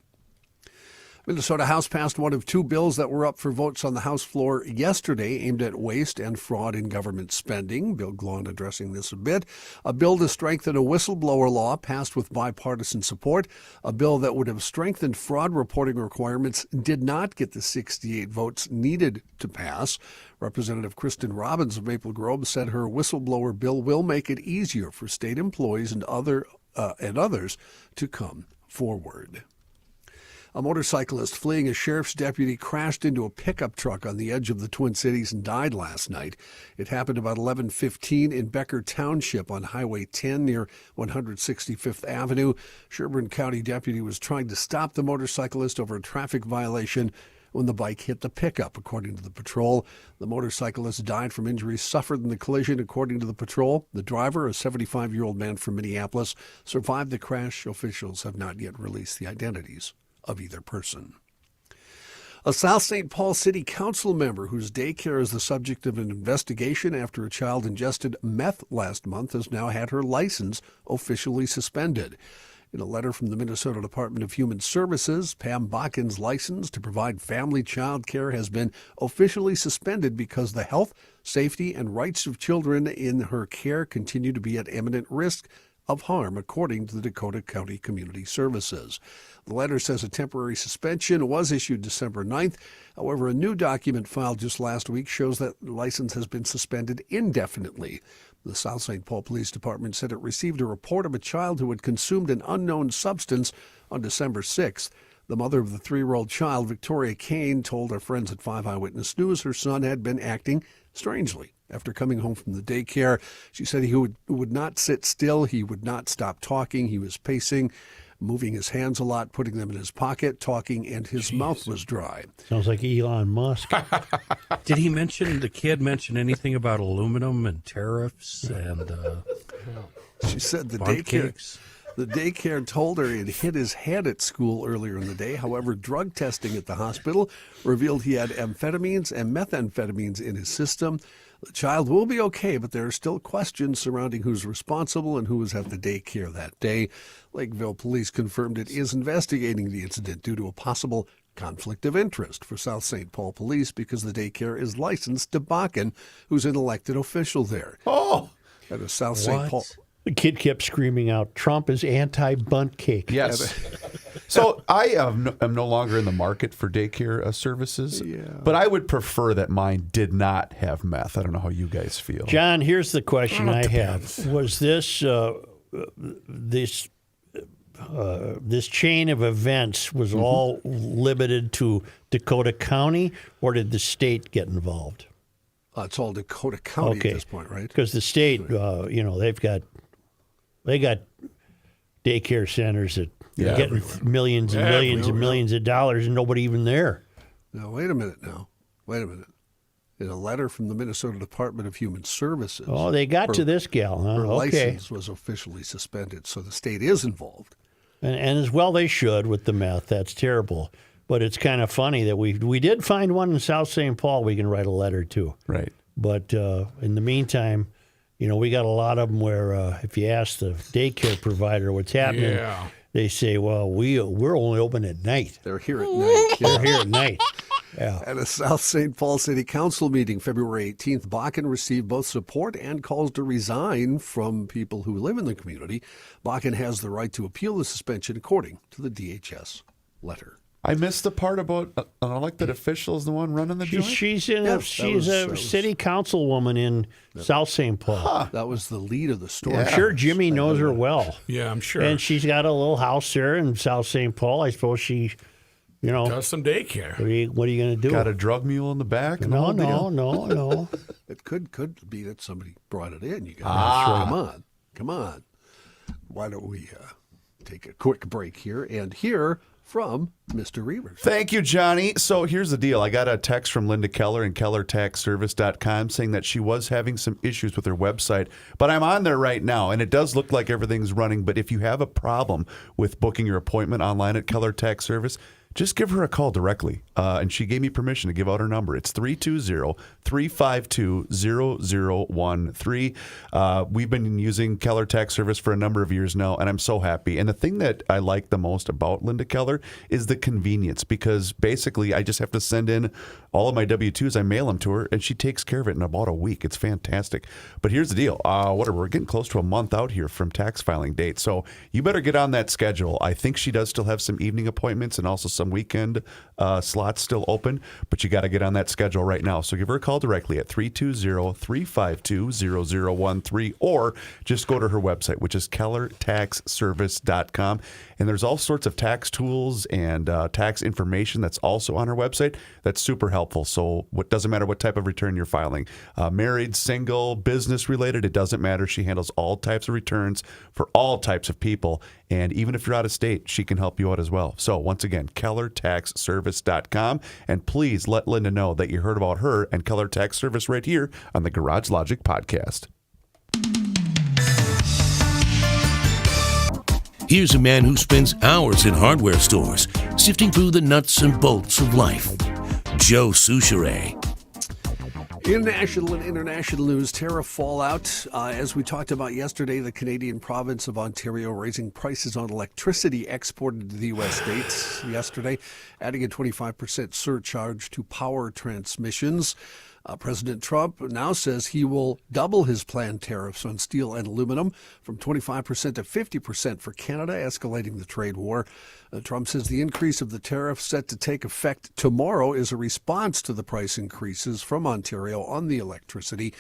Minnesota House passed one of 2 bills that were up for votes on the House floor yesterday aimed at waste and fraud in government spending. Bill Glahn addressing this a bit. A bill to strengthen a whistleblower law passed with bipartisan support. A bill that would have strengthened fraud reporting requirements did not get the 68 votes needed to pass. Representative Kristen Robbins of Maple Grove said her whistleblower bill will make it easier for state employees and others to come forward. A motorcyclist fleeing a sheriff's deputy crashed into a pickup truck on the edge of the Twin Cities and died last night. It happened about 11:15 in Becker Township on Highway 10 near 165th Avenue. Sherburne County deputy was trying to stop the motorcyclist over a traffic violation when the bike hit the pickup, according to the patrol. The motorcyclist died from injuries suffered in the collision, according to the patrol. The driver, a 75-year-old man from Minneapolis, survived the crash. Officials have not yet released the identities of either person. A South St. Paul City Council member whose daycare is the subject of an investigation after a child ingested meth last month has now had her license officially suspended. In a letter from the Minnesota Department of Human Services, Pam Bakken's license to provide family child care has been officially suspended because the health, safety, and rights of children in her care continue to be at imminent risk of harm, according to the Dakota County Community Services. The letter says a temporary suspension was issued December 9th. However, a new document filed just last week shows that the license has been suspended indefinitely. The South St. Paul Police Department said it received a report of a child who had consumed an unknown substance on December 6th. The mother of the 3-year-old child, Victoria Kane, told our friends at 5 Eyewitness News her son had been acting strangely. After coming home from the daycare, she said he would not sit still. He would not stop talking. He was pacing, moving his hands a lot, putting them in his pocket, talking, and his mouth was dry. Sounds like Elon Musk. Did the kid mention anything about aluminum and tariffs and she said the bunt daycare cakes? The daycare told her he'd hit his head at school earlier in the day. However, drug testing at the hospital revealed he had amphetamines and methamphetamines in his system. The child will be okay, but there are still questions surrounding who's responsible and who was at the daycare that day. Lakeville police confirmed it is investigating the incident due to a possible conflict of interest for South St. Paul Police because the daycare is licensed to Bakken, who's an elected official there. Oh, At a South St. Paul. The kid kept screaming out, Trump is anti-bunt cake. yes. So I am no longer in the market for daycare services, but I would prefer that mine did not have meth. I don't know how you guys feel. John, here's the question I have. Was this this chain of events was all limited to Dakota County, or did the state get involved? It's all Dakota County at this point, right? Because the state, they got daycare centers that are getting millions and millions and millions of dollars, and nobody even there. Now, wait a minute. In a letter from the Minnesota Department of Human Services. Oh, they got to this gal, huh? Her Okay. license was officially suspended, so the state is involved. And as well they should with the meth. That's terrible. But it's kind of funny that we did find one in South St. Paul we can write a letter to. Right. But in the meantime, we got a lot of them where if you ask the daycare provider what's happening, they say, well, we're only open at night. They're here at night. They're here at night. Yeah. At a South St. Paul City Council meeting February 18th, Bakken received both support and calls to resign from people who live in the community. Bakken has the right to appeal the suspension according to the DHS letter. I missed the part about an elected official is the one running the joint. She's a city councilwoman in South St. Paul. Huh. That was the lead of the story. I'm sure Jimmy knows her well. Yeah, I'm sure. And she's got a little house there in South St. Paul. I suppose she, does some daycare. What are you going to do? Got a drug mule in the back? And No. It could be that somebody brought it in. You got come on. Why don't we take a quick break here and hear from Mr. Reavers. Thank you, Johnny. So here's the deal. I got a text from Linda Keller and KellerTaxService.com saying that she was having some issues with her website, but I'm on there right now, and it does look like everything's running. But if you have a problem with booking your appointment online at Keller Tax Service, just give her a call directly. And she gave me permission to give out her number. It's 320-352-0013. We've been using Keller Tax Service for a number of years now, and I'm so happy. And the thing that I like the most about Linda Keller is the convenience, because basically I just have to send in all of my W-2s. I mail them to her, and she takes care of it in about a week. It's fantastic. But here's the deal. We're getting close to a month out here from tax filing date, so you better get on that schedule. I think she does still have some evening appointments and also some weekend slots still open, but you got to get on that schedule right now. So give her a call directly at 320-352-0013, or just go to her website, which is KellerTaxService.com. And there's all sorts of tax tools and tax information that's also on her website that's super helpful. So what doesn't matter what type of return you're filing, married, single, business related, it doesn't matter. She handles all types of returns for all types of people. And even if you're out of state, she can help you out as well. So once again, KellerTaxService.com. And please let Linda know that you heard about her and Keller Tax Service right here on the Garage Logic podcast. Here's a man who spends hours in hardware stores, sifting through the nuts and bolts of life. Joe Souchere. In national and international news, tariff fallout. As we talked about yesterday, the Canadian province of Ontario raising prices on electricity exported to the U.S. states yesterday, adding a 25% surcharge to power transmissions. President Trump now says he will double his planned tariffs on steel and aluminum from 25% to 50% for Canada, escalating the trade war. Trump says the increase of the tariff set to take effect tomorrow is a response to the price increases from Ontario on the electricity.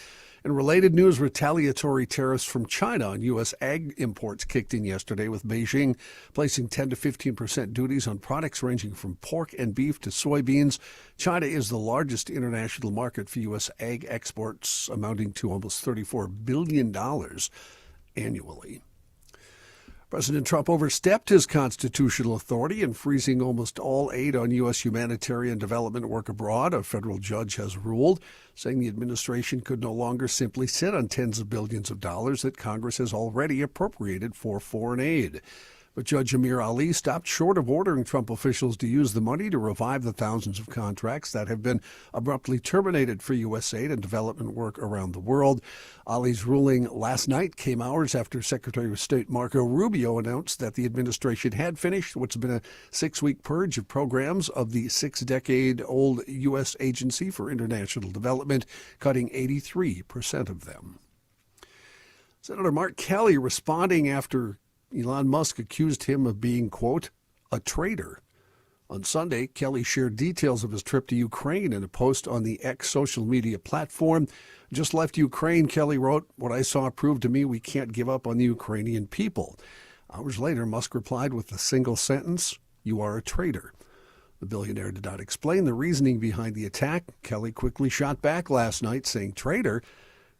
In related news, retaliatory tariffs from China on U.S. ag imports kicked in yesterday, with Beijing placing 10 to 15% duties on products ranging from pork and beef to soybeans. China is the largest international market for U.S. ag exports, amounting to almost $34 billion annually. President Trump overstepped his constitutional authority in freezing almost all aid on U.S. humanitarian development work abroad, a federal judge has ruled, saying the administration could no longer simply sit on tens of billions of dollars that Congress has already appropriated for foreign aid. But Judge Amir Ali stopped short of ordering Trump officials to use the money to revive the thousands of contracts that have been abruptly terminated for U.S. aid and development work around the world. Ali's ruling last night came hours after Secretary of State Marco Rubio announced that the administration had finished what's been a 6-week purge of programs of the 6-decade-old U.S. Agency for International Development, cutting 83% of them. Senator Mark Kelly responding after Elon Musk accused him of being, quote, a traitor. On Sunday, Kelly shared details of his trip to Ukraine in a post on the X social media platform. Just left Ukraine, Kelly wrote, what I saw proved to me we can't give up on the Ukrainian people. Hours later, Musk replied with a single sentence, you are a traitor. The billionaire did not explain the reasoning behind the attack. Kelly quickly shot back last night, saying, traitor?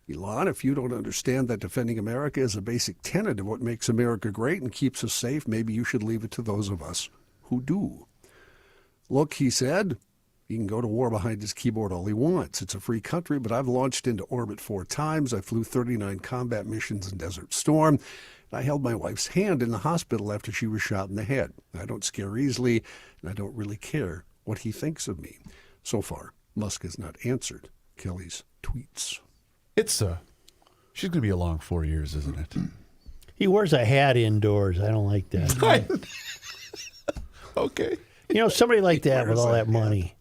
Elon, if you don't understand that defending America is a basic tenet of what makes America great and keeps us safe, maybe you should leave it to those of us who do. Look, he said, he can go to war behind his keyboard all he wants. It's a free country, but I've launched into orbit 4 times. I flew 39 combat missions in Desert Storm. I held my wife's hand in the hospital after she was shot in the head. I don't scare easily, and I don't really care what he thinks of me. So far, Musk has not answered Kelly's tweets. It's she's going to be a long 4 years, isn't it? He wears a hat indoors. I don't like that. Okay. You know, somebody like that with all that money,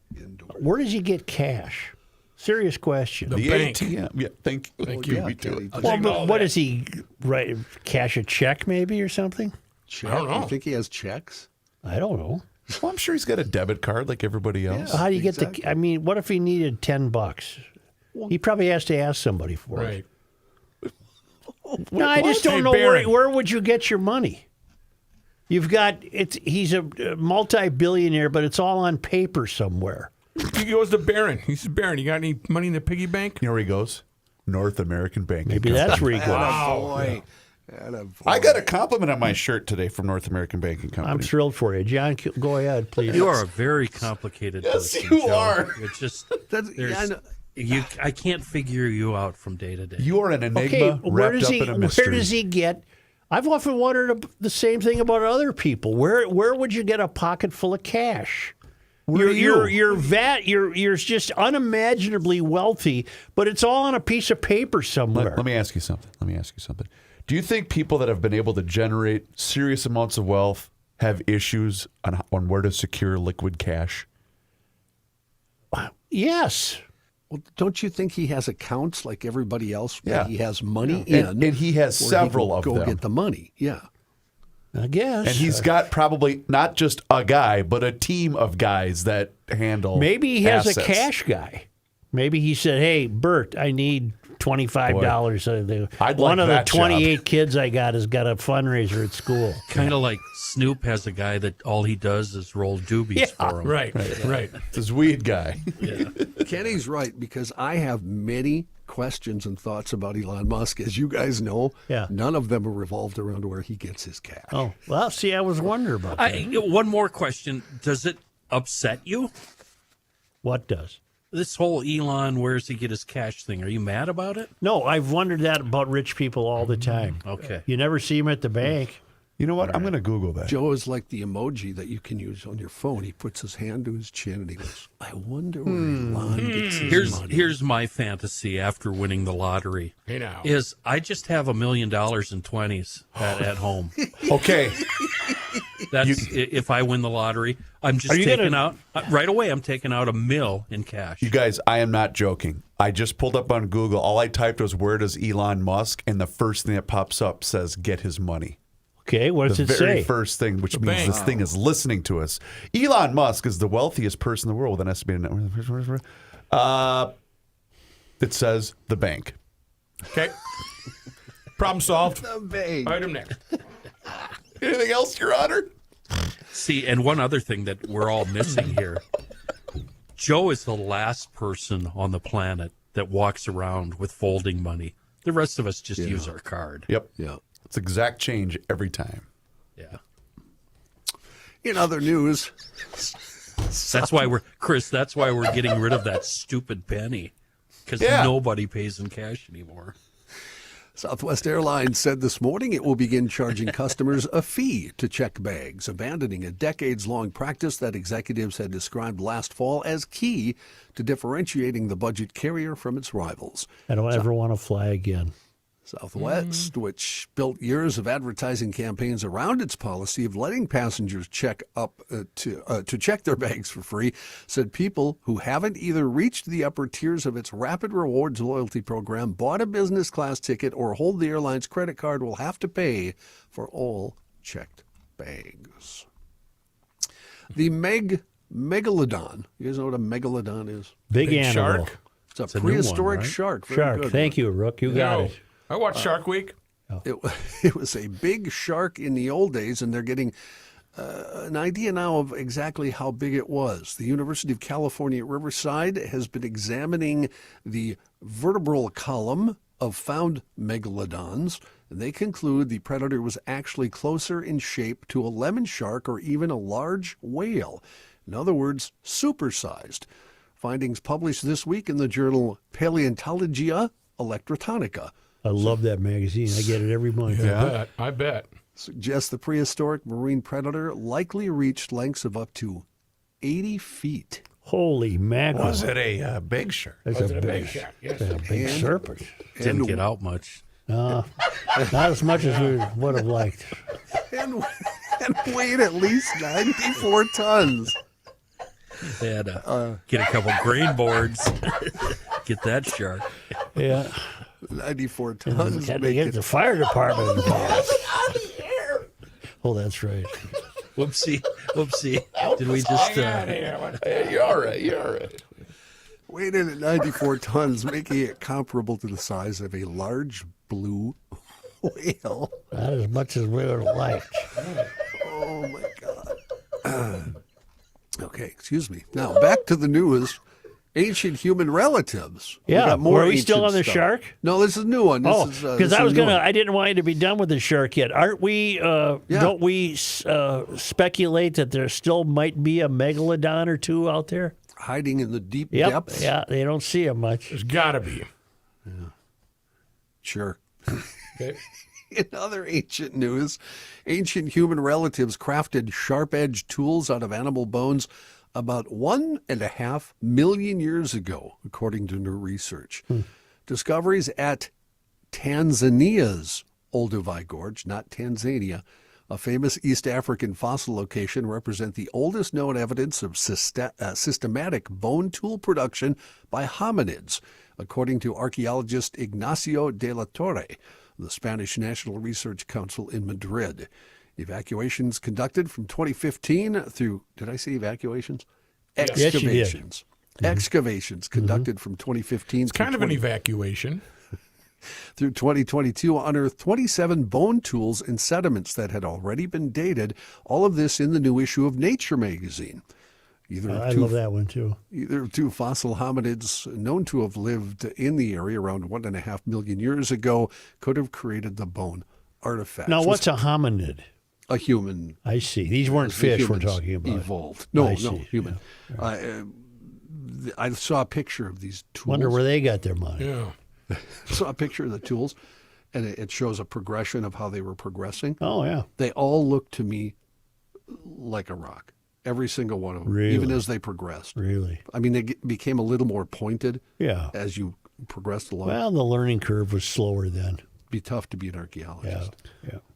where does he get cash? Serious question. The bank. ATM. Yeah, thank you. yeah, Me too. Kelly, Well, but what does he write? Cash a check maybe or something? check? I don't know. You think he has checks? I don't know. Well, I'm sure he's got a debit card like everybody else. How do you get exactly. the? I mean, what if he needed $10? He probably has to ask somebody for it. Right. No, I just don't Hey, know Barron. where would you get your money? You've got he's a multi-billionaire, but it's all on paper somewhere. He goes to Barron. He says, Barron, you got any money in the piggy bank? You know where he goes? North American Banking Maybe Company. that's where he goes. Boy. I got a compliment on my shirt today from North American Banking Company. I'm thrilled for you, John. Go ahead, please. You are a very complicated Yes, person, you Joe. are. It's just That's, yeah, I know. I can't figure you out from day to day. You are an enigma Okay, where wrapped does up he? in a Where mystery. does he get? I've often wondered the same thing about other people. Where would you get a pocket full of cash? You're just unimaginably wealthy, but it's all on a piece of paper somewhere. Let me ask you something. Do you think people that have been able to generate serious amounts of wealth have issues on where to secure liquid cash? Yes. Well, don't you think he has accounts like everybody else where Yeah. he has money in? And he has where several he can of go them. get the money. Yeah. I guess. And he's got probably not just a guy, but a team of guys that handle Maybe he has assets. a cash guy. Maybe he said, "Hey, Bert, I need $25. I'd One like of the that job." 28 kids I got has got a fundraiser at school." Kind of like Snoop has a guy that all he does is roll doobies for him. Right. It's his weed guy. Kenny's right, because I have many questions and thoughts about Elon Musk. As you guys know, Yeah. none of them are revolved around where he gets his cash. Oh, well, see, I was wondering about that. One more question. Does it upset you? What does? This whole Elon, where's he get his cash thing? Are you mad about it? No, I've wondered that about rich people all the time. Okay. You never see him at the bank. You know what? I'm going to Google that. Joe is like the emoji that you can use on your phone. He puts his hand to his chin and he goes, I wonder where Elon gets his money. Here's my fantasy after winning the lottery. Hey, now. Is I just have $1 million in 20s at home. Okay. That's if I win the lottery. I'm just Are you taking gonna- out right away. I'm taking out $1 million in cash. You guys, I am not joking. I just pulled up on Google. All I typed was, where does Elon Musk? And the first thing that pops up says, get his money. Okay, what does The it very say? first thing, which means bank. this thing is listening to us. Elon Musk is the wealthiest person in the world with an estimated net worth. It says the bank. Okay. Problem solved. The bank. Item next. Anything else, Your Honor? See, and one other thing that we're all missing here. Joe is the last person on the planet that walks around with folding money. The rest of us just use our card. Yep. Yeah. It's exact change every time. Yeah. In other news, That's why we're getting rid of that stupid penny. Because nobody pays in cash anymore. Southwest Airlines said this morning it will begin charging customers a fee to check bags, abandoning a decades-long practice that executives had described last fall as key to differentiating the budget carrier from its rivals. I don't ever want to fly again. Southwest, which built years of advertising campaigns around its policy of letting passengers check up to check their bags for free, said people who haven't either reached the upper tiers of its Rapid Rewards loyalty program, bought a business class ticket, or hold the airline's credit card will have to pay for all checked bags. The megalodon. You guys know what a megalodon is? Big animal. shark. It's a prehistoric one, right? shark. Very Shark. good. Thank you, Rook. You got it. I watched Shark Week. It was a big shark in the old days, and they're getting an idea now of exactly how big it was. The University of California at Riverside has been examining the vertebral column of found megalodons, and they conclude the predator was actually closer in shape to a lemon shark or even a large whale. In other words, supersized. Findings published this week in the journal Paleontologia Electrotonica I love that magazine. I get it every month. I bet. suggests the prehistoric marine predator likely reached lengths of up to 80 feet. Holy mackerel. Was it a big shark? That's a big shark, yes. that's a big serpent. Didn't get out much. Not as much as we would have liked. And weighed at least 94 tons. They had to get a couple grain boards. Get that shark. Yeah. 94 tons. Had to make get it- the fire department involved. Oh, that's right. Whoopsie. Did we just... You're all right. You're all right. Weighed in at 94 tons, making it comparable to the size of a large blue whale. Not as much as we would have liked. Oh, my God. Okay, excuse me. Now, back to the news. Ancient human relatives. We Yeah, got more were we still ancient on the stuff. shark? No, this is a new one. This Oh, is, because this I is was a new gonna. one. I didn't want you to be done with the shark yet. Aren't we? Don't we speculate that there still might be a megalodon or two out there? Hiding in the deep Yep. depths. Yeah, they don't see them much. There's got to be. Sure. Okay. In other ancient news, ancient human relatives crafted sharp-edged tools out of animal bones about 1.5 million years ago, according to new research. Discoveries at Tanzania's Olduvai Gorge, not Tanzania, a famous East African fossil location, represent the oldest known evidence of systematic bone tool production by hominids, according to archaeologist Ignacio de la Torre, the Spanish National Research Council in Madrid. Evacuations conducted from 2015 through, did I say evacuations? Yes, you did. Excavations. Excavations conducted from 2015 It's kind of an evacuation. through 2022 unearthed 27 bone tools and sediments that had already been dated. All of this in the new issue of Nature magazine. I love that one too. Either two fossil hominids known to have lived in the area around 1.5 million years ago could have created the bone artifacts. Now, what's a hominid? a human? I see. These weren't the fish we're humans talking about. Evolved. No, I no, see. human. Yeah. I saw a picture of these tools. Wonder where they got their money. Yeah. Saw a picture of the tools, and it shows a progression of how they were progressing. Oh, yeah. They all look to me like a rock. Every single one of them, Really? even as they progressed. Really? I mean, they became a little more pointed Yeah. as you progressed along. Well, the learning curve was slower then. It'd be tough to be an Yeah. archaeologist.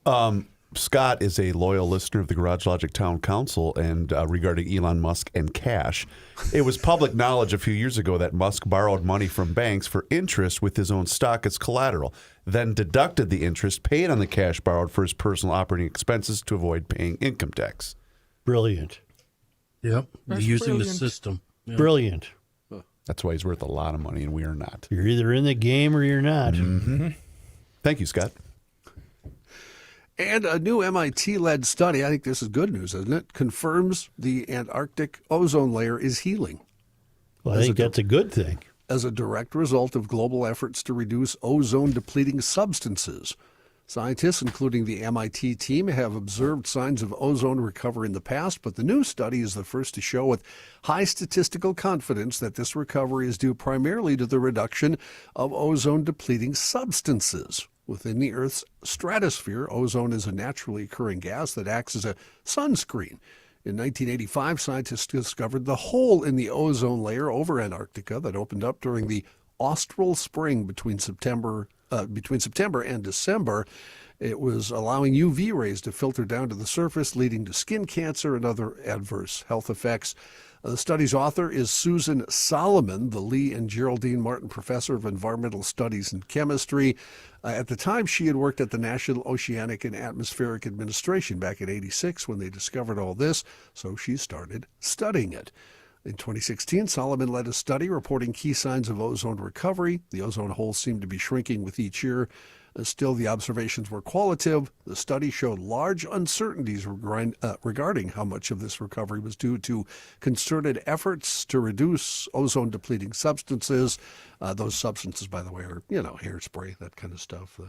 Yeah. Scott is a loyal listener of the Garage Logic Town Council, and regarding Elon Musk and cash, it was public knowledge a few years ago that Musk borrowed money from banks for interest with his own stock as collateral, then deducted the interest paid on the cash borrowed for his personal operating expenses to avoid paying income tax. Brilliant. Yep. That's Using the brilliant. system. Yeah. Brilliant. That's why he's worth a lot of money, and we are not. You're either in the game or you're not. Thank you, Scott. And a new MIT-led study, I think this is good news, isn't it, confirms the Antarctic ozone layer is healing Well, I think that's a good thing. as a direct result of global efforts to reduce ozone-depleting substances Scientists, including the MIT team, have observed signs of ozone recovery in the past, but the new study is the first to show with high statistical confidence that this recovery is due primarily to the reduction of ozone-depleting substances. Within the Earth's stratosphere, ozone is a naturally occurring gas that acts as a sunscreen. In 1985, scientists discovered the hole in the ozone layer over Antarctica that opened up during the austral spring between September and December. It was allowing UV rays to filter down to the surface, leading to skin cancer and other adverse health effects. The study's author is Susan Solomon, the Lee and Geraldine Martin Professor of Environmental Studies and Chemistry. At the time, she had worked at the National Oceanic and Atmospheric Administration back in '86 when they discovered all this, so she started studying it. In 2016, Solomon led a study reporting key signs of ozone recovery. The ozone hole seemed to be shrinking with each year. Still, the observations were qualitative. The study showed large uncertainties regarding how much of this recovery was due to concerted efforts to reduce ozone-depleting substances. Those substances, by the way, are, hairspray, that kind of stuff.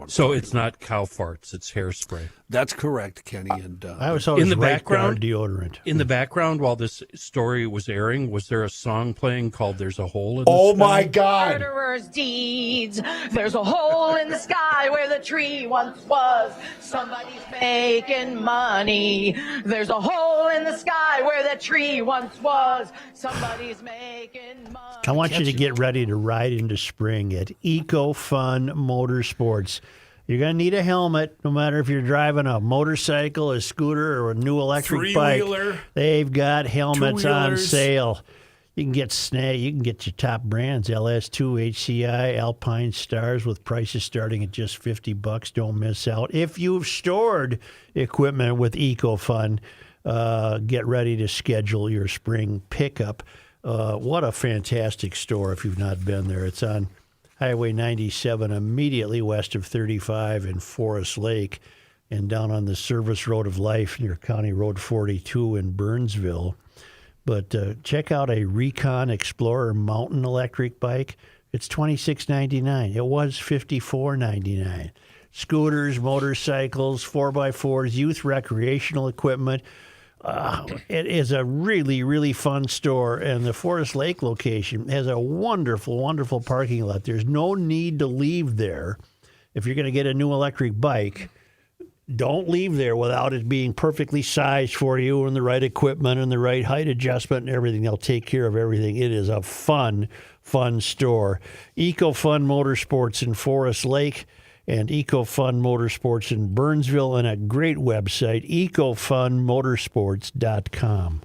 So it's not cow farts, it's hairspray. That's correct, Kenny. And I was always in the Right background, Guard deodorant. In the background, while this story was airing, was there a song playing called "There's a Hole in the Oh Sky"? my God! Murderer's deeds. There's a hole in the sky where the tree once was. Somebody's making money. There's a hole in the sky where the tree once was. Somebody's making money. I want you to get ready to ride into spring at Eco Fun Motorsports. You're going to need a helmet, no matter if you're driving a motorcycle, a scooter, or a new electric bike. Three-wheeler. They've got helmets on Two-wheelers. sale. You can get your top brands, LS2, HCI, Alpine Stars, with prices starting at just $50. Don't miss out. If you've stored equipment with EcoFun, get ready to schedule your spring pickup. What a fantastic store if you've not been there. It's on Highway 97, immediately west of 35 in Forest Lake, and down on the Service Road of Life near County Road 42 in Burnsville. But check out a Recon Explorer mountain electric bike. It's $26.99. It was $54.99. Scooters, motorcycles, 4x4s, youth recreational equipment. It is a really, really fun store, and the Forest Lake location has a wonderful, wonderful parking lot. There's no need to leave there if you're going to get a new electric bike. Don't leave there without it being perfectly sized for you and the right equipment and the right height adjustment and everything. They'll take care of everything. It is a fun, fun store. EcoFun Motorsports in Forest Lake and EcoFun Motorsports in Burnsville, and a great website, ecofunmotorsports.com.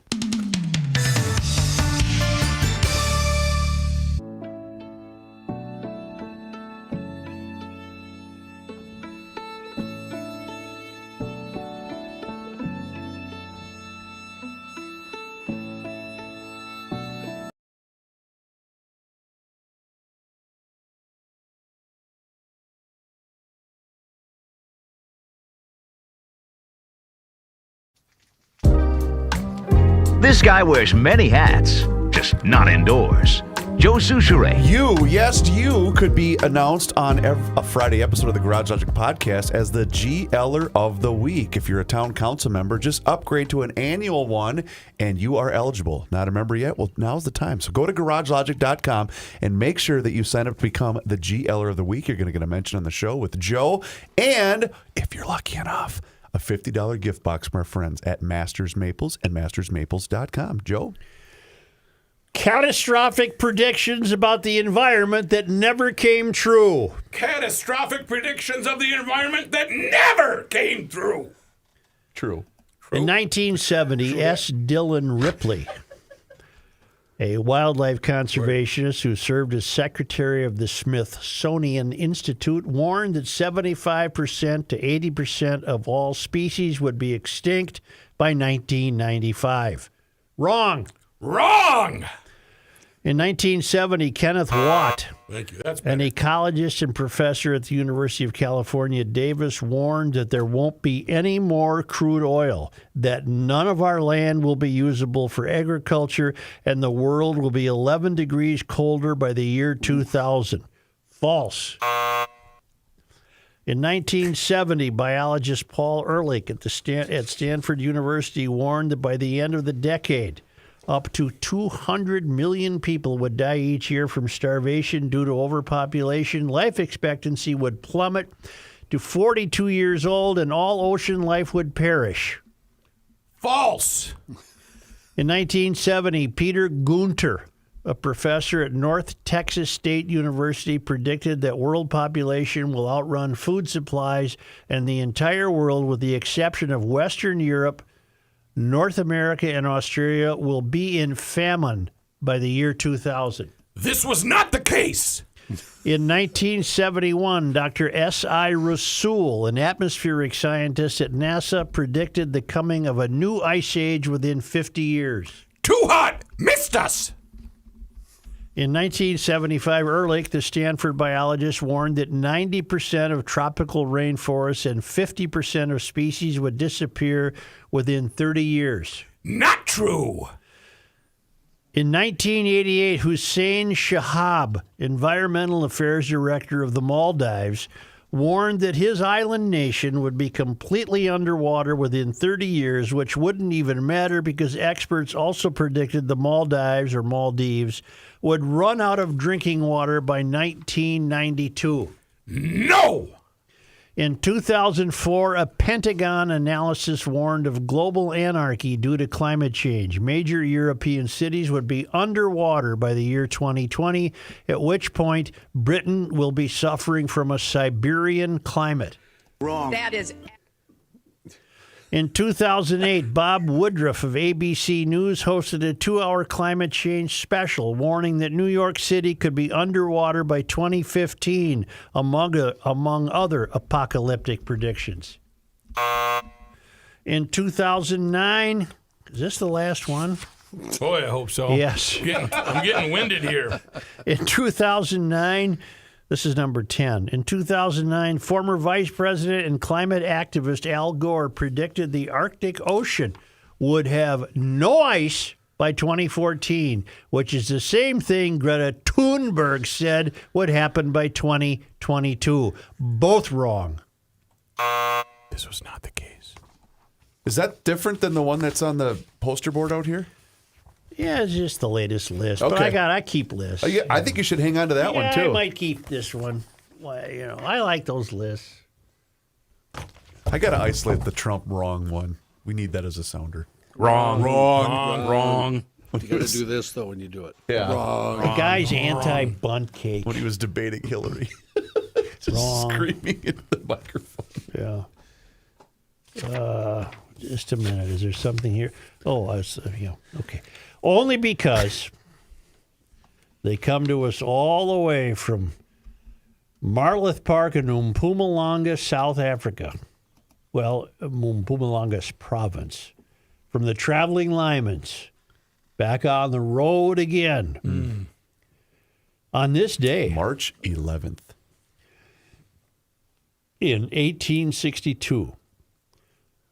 This guy wears many hats, just not indoors. Joe Souchere. You could be announced on a Friday episode of the Garage Logic podcast as the GLer of the week. If you're a town council member, just upgrade to an annual one and you are eligible. Not a member yet? Well, now's the time. So go to garagelogic.com and make sure that you sign up to become the GLer of the week. You're going to get a mention on the show with Joe. And if you're lucky enough, a $50 gift box from our friends at Masters Maples and mastersmaples.com. Joe? Catastrophic predictions about the environment that never came true. Catastrophic predictions of the environment that never came through. True. In 1970, S. Dillon Ripley, a wildlife conservationist who served as secretary of the Smithsonian Institute, warned that 75% to 80% of all species would be extinct by 1995. Wrong. Wrong! In 1970, Kenneth Watt, Thank you. That's an ecologist and professor at the University of California, Davis, warned that there won't be any more crude oil, that none of our land will be usable for agriculture, and the world will be 11 degrees colder by the year 2000. False. In 1970, biologist Paul Ehrlich at Stanford University warned that by the end of the decade, up to 200 million people would die each year from starvation due to overpopulation. Life expectancy would plummet to 42 years old, and all ocean life would perish. False. In 1970, Peter Gunter, a professor at North Texas State University, predicted that world population will outrun food supplies, and the entire world, with the exception of Western Europe, North America, and Australia, will be in famine by the year 2000. This was not the case. In 1971, Dr. S.I. Rasool, an atmospheric scientist at NASA, predicted the coming of a new ice age within 50 years. Too hot. Missed us. In 1975, Ehrlich, the Stanford biologist, warned that 90% of tropical rainforests and 50% of species would disappear within 30 years. Not true. In 1988, Hussein Shahab, environmental affairs director of the Maldives, warned that his island nation would be completely underwater within 30 years, which wouldn't even matter because experts also predicted the Maldives would run out of drinking water by 1992. No! In 2004, a Pentagon analysis warned of global anarchy due to climate change. Major European cities would be underwater by the year 2020, at which point Britain will be suffering from a Siberian climate. Wrong. That is. In 2008, Bob Woodruff of ABC News hosted a 2-hour climate change special, warning that New York City could be underwater by 2015, among other apocalyptic predictions. In 2009, is this the last one? Boy, I hope so. Yes. I'm getting winded here. In 2009, this is number 10. In 2009, former Vice President and climate activist Al Gore predicted the Arctic Ocean would have no ice by 2014, which is the same thing Greta Thunberg said would happen by 2022. Both wrong. This was not the case. Is that different than the one that's on the poster board out here? Yeah, it's just the latest list. But Okay. I keep lists. Yeah, I think you should hang on to that one, I too. might keep this one. Well, I like those lists. I got to isolate the Trump wrong one. We need that as a sounder. Wrong. You got to do this, though, when you do it. Yeah. Wrong. The guy's anti-bunt cake. When he was debating Hillary. Just Wrong. screaming into the microphone. Yeah. Just a minute. Is there something here? Oh, okay. Only because they come to us all the way from Marloth Park in Mpumalanga, South Africa. Well, Mpumalanga's province. From the Traveling Lymans. Back on the road again. On this day, March 11th. in 1862,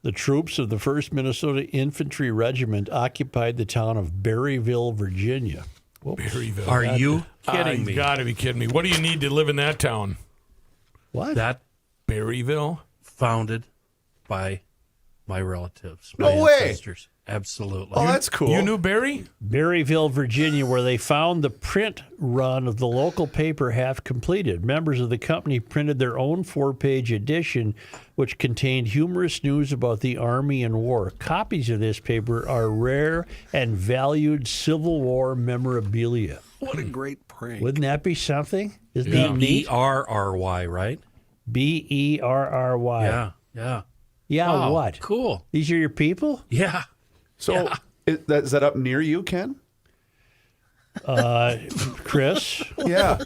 the troops of the 1st Minnesota Infantry Regiment occupied the town of Berryville, Virginia. Berryville. Are you kidding me? You got to be kidding me. What do you need to live in that town? What? That Berryville? founded by my relatives, No my way. ancestors. Absolutely. Oh, that's cool. You knew Barry? Berryville, Virginia, where they found the print run of the local paper half completed. Members of the company printed their own 4-page edition, which contained humorous news about the Army and war. Copies of this paper are rare and valued Civil War memorabilia. What a great prank. Wouldn't that be something? Isn't that neat? B-E-R-R-Y, right? Berry. Yeah. Yeah, Wow, what? Cool. These are your people? Yeah. So is that up near you, Ken? Chris? Yeah.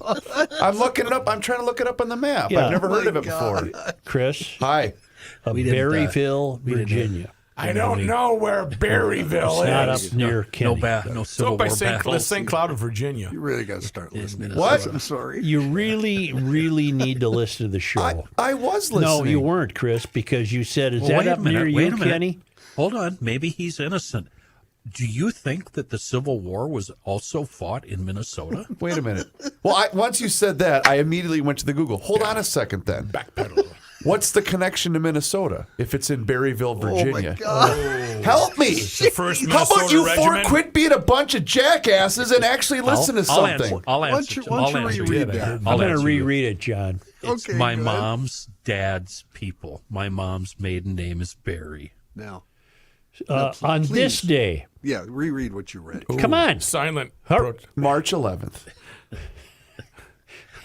I'm looking it up. I'm trying to look it up on the map. Yeah. I've never heard of it God. before. Chris? Hi. Berryville, Virginia. I don't know where Berryville It's not is. up near Kenny. No So Civil by War battles. St. Cloud of Virginia. You really got to start listening. to What? this. I'm sorry. You really, really need to listen to the show. I was listening. No, you weren't, Chris, because you said, is Well, that wait a up near minute, you, wait a minute. Kenny? Hold on. Maybe he's innocent. Do you think that the Civil War was also fought in Minnesota? Wait a minute. Well, once you said that, I immediately went to the Google. Hold on a second then. Backpedal. What's the connection to Minnesota if it's in Berryville, Virginia? Oh, my God. Help me! The first How about Minnesota you regiment? quit being a bunch of jackasses and actually listen to I'll something? answer. I'll Why don't answer. you- why don't I'll you answer reread you. that? I'm I'll going to answer you. reread it, John. It's Okay, my good. mom's dad's people. My mom's maiden name is Barry. Now, On this day, yeah, reread what you read. come on. Silent. March 11th.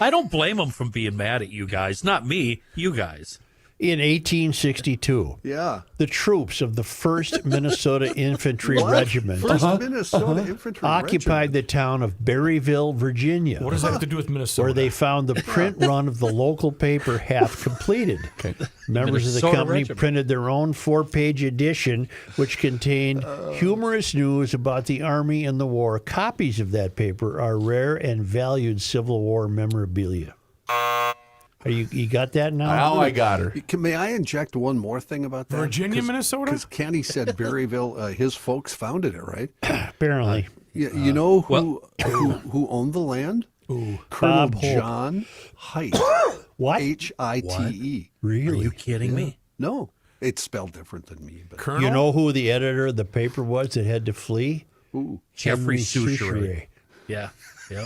I don't blame them from being mad at you guys. Not me. You guys. In 1862, Yeah. the troops of the 1st Minnesota Infantry What? Regiment First Minnesota Infantry occupied the Regiment. town of Berryville, Virginia, What does that have to do with Minnesota? where they found the print run of the local paper half completed. Members of the Minnesota company Regiment. printed their own 4-page edition, which contained humorous news about the Army and the war. Copies of that paper are rare and valued Civil War memorabilia. Are you got that now? Now I got her. May I inject one more thing about that? Virginia, Minnesota? Because Kenny said Berryville, his folks founded it, right? Apparently. You know who owned the land? Colonel Bob Hope. John Hite. What? H-I-T-E. Are Really? you kidding me? No, it's spelled different than me. But Colonel? You know who the editor of the paper was that had to flee? Jeffrey Henry Souchere. Yeah. Yep.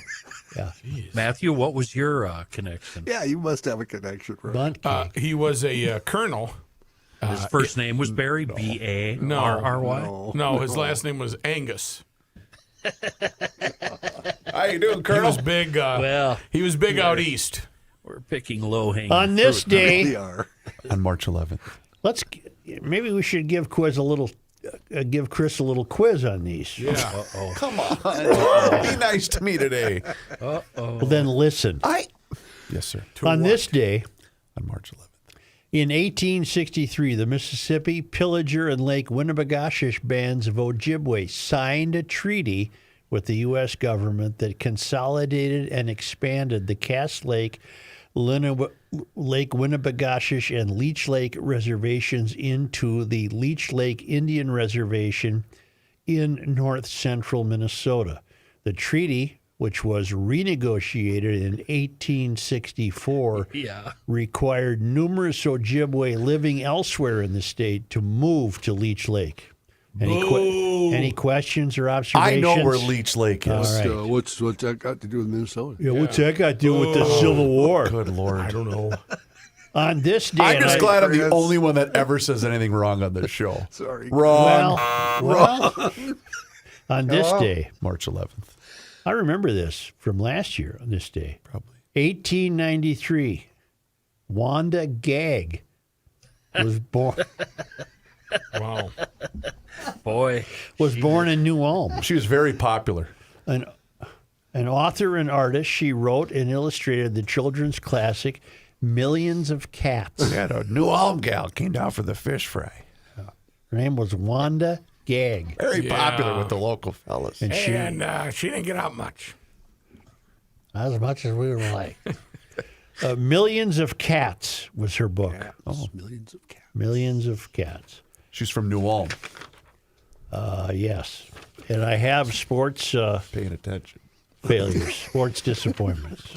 Yeah. Matthew, what was your connection? yeah, you must have a connection, right? Bunt cake. He was a colonel. His first name was Barry, B-A-R-R-Y. No, his last name was Angus. How you doing, He Colonel? was big. Well, He was big out east. we're picking low-hanging On this fruit. day, They are. On March 11th. maybe we should give Chris a little quiz on these. Yeah. Come on. Be nice to me today. Well, then listen. Yes, sir. On this day, On March 11th. in 1863, the Mississippi, Pillager, and Lake Winnebagochish bands of Ojibwe signed a treaty with the U.S. government that consolidated and expanded the Cass Lake, Lake Winnebagochish, and Leech Lake reservations into the Leech Lake Indian Reservation in north central Minnesota. The treaty, which was renegotiated in 1864, required numerous Ojibwe living elsewhere in the state to move to Leech Lake. Any questions or I observations? know where Leech Lake is. All right. So what's that got to do with Minnesota? Yeah, what's that got to do with the Civil War? Good Lord. I don't know. On this day, I'm just glad I'm the Chris. only one that ever says anything wrong on this show. Sorry. Wrong. Well, on this day, March 11th. I remember this from last year on this day. Probably. 1893, Wanda Gag was born. Wow. Boy. Was born in New Ulm. She was very popular. An author and artist, she wrote and illustrated the children's classic Millions of Cats. We had a New Ulm gal came down for the fish fry. Her name was Wanda Gag. Very Yeah. popular with the local fellas. And she, And she didn't get out much. as much as we were like. Millions of Cats was her book. Millions of cats. Millions of Cats. She's from New Ulm. Yes. And I have sports Paying attention. failures, sports disappointments.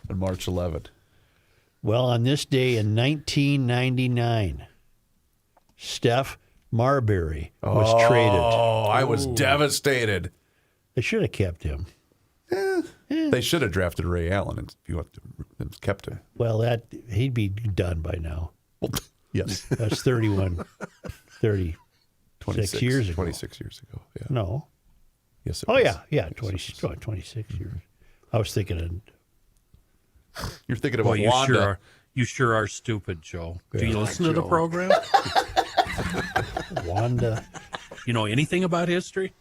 On March 11th. Well, on this day in 1999, Steph Marbury was traded. Oh, I was devastated. They should have kept him. They should have drafted Ray Allen if you want to and kept him. Well, he'd be done by now. Well, yes. That's 36 years ago. 26 years ago. Yeah. No. Yes. It Oh, was. yeah, 26 years. I was thinking You're thinking about Boy, you Wanda. you sure are stupid, Joe. Do you Yeah. listen to the Joe. program? of Wanda. You know anything about history?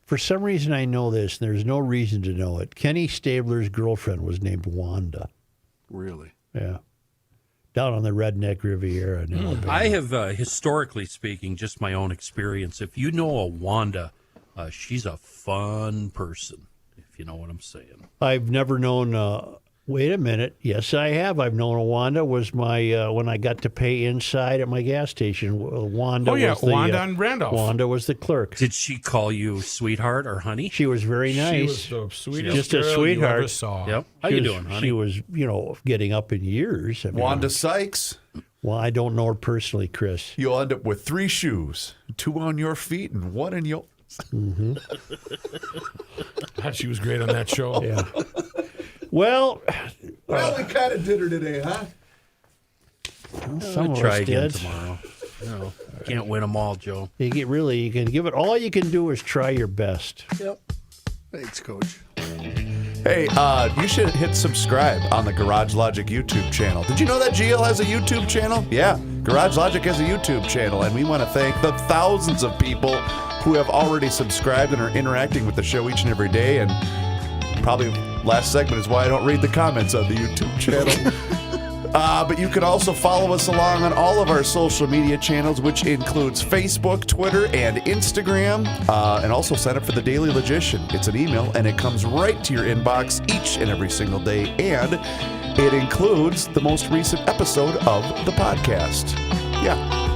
For some reason, I know this, and there's no reason to know it. Kenny Stabler's girlfriend was named Wanda. Really? Yeah. Down on the Redneck Riviera in Alabama. I have, historically speaking, just my own experience. If you know a Wanda, she's a fun person, if you know what I'm saying. I've never known Wait a minute. Yes, I have. I've known Wanda was my when I got to pay inside at my gas station. Wanda. Oh, yeah, was the, Wanda and Randolph. Wanda was the clerk. Did she call you sweetheart or honey? She was very nice. She was the sweetest Just a girl sweetheart. you ever saw. Yep. How She you was- doing, honey? She was, getting up in years. I mean, Wanda Sykes, Well, I don't know her personally, Chris. you'll end up with 3 shoes, 2 on your feet and 1 in your. I thought she was great on that show. Yeah. Well, Well, we kind of did her today, huh? some of try us again did. tomorrow. No, can't win them all, Joe. You can give it. All you can do is try your best. Yep. Thanks, Coach. Hey, you should hit subscribe on the Garage Logic YouTube channel. Did you know that GL has a YouTube channel? Yeah, Garage Logic has a YouTube channel, and we want to thank the thousands of people who have already subscribed and are interacting with the show each and every day. And probably last segment is why I don't read the comments on the YouTube channel. But you can also follow us along on all of our social media channels, which includes Facebook, Twitter, and Instagram. And also sign up for the Daily Logician. It's an email, and it comes right to your inbox each and every single day. And it includes the most recent episode of the podcast. Yeah.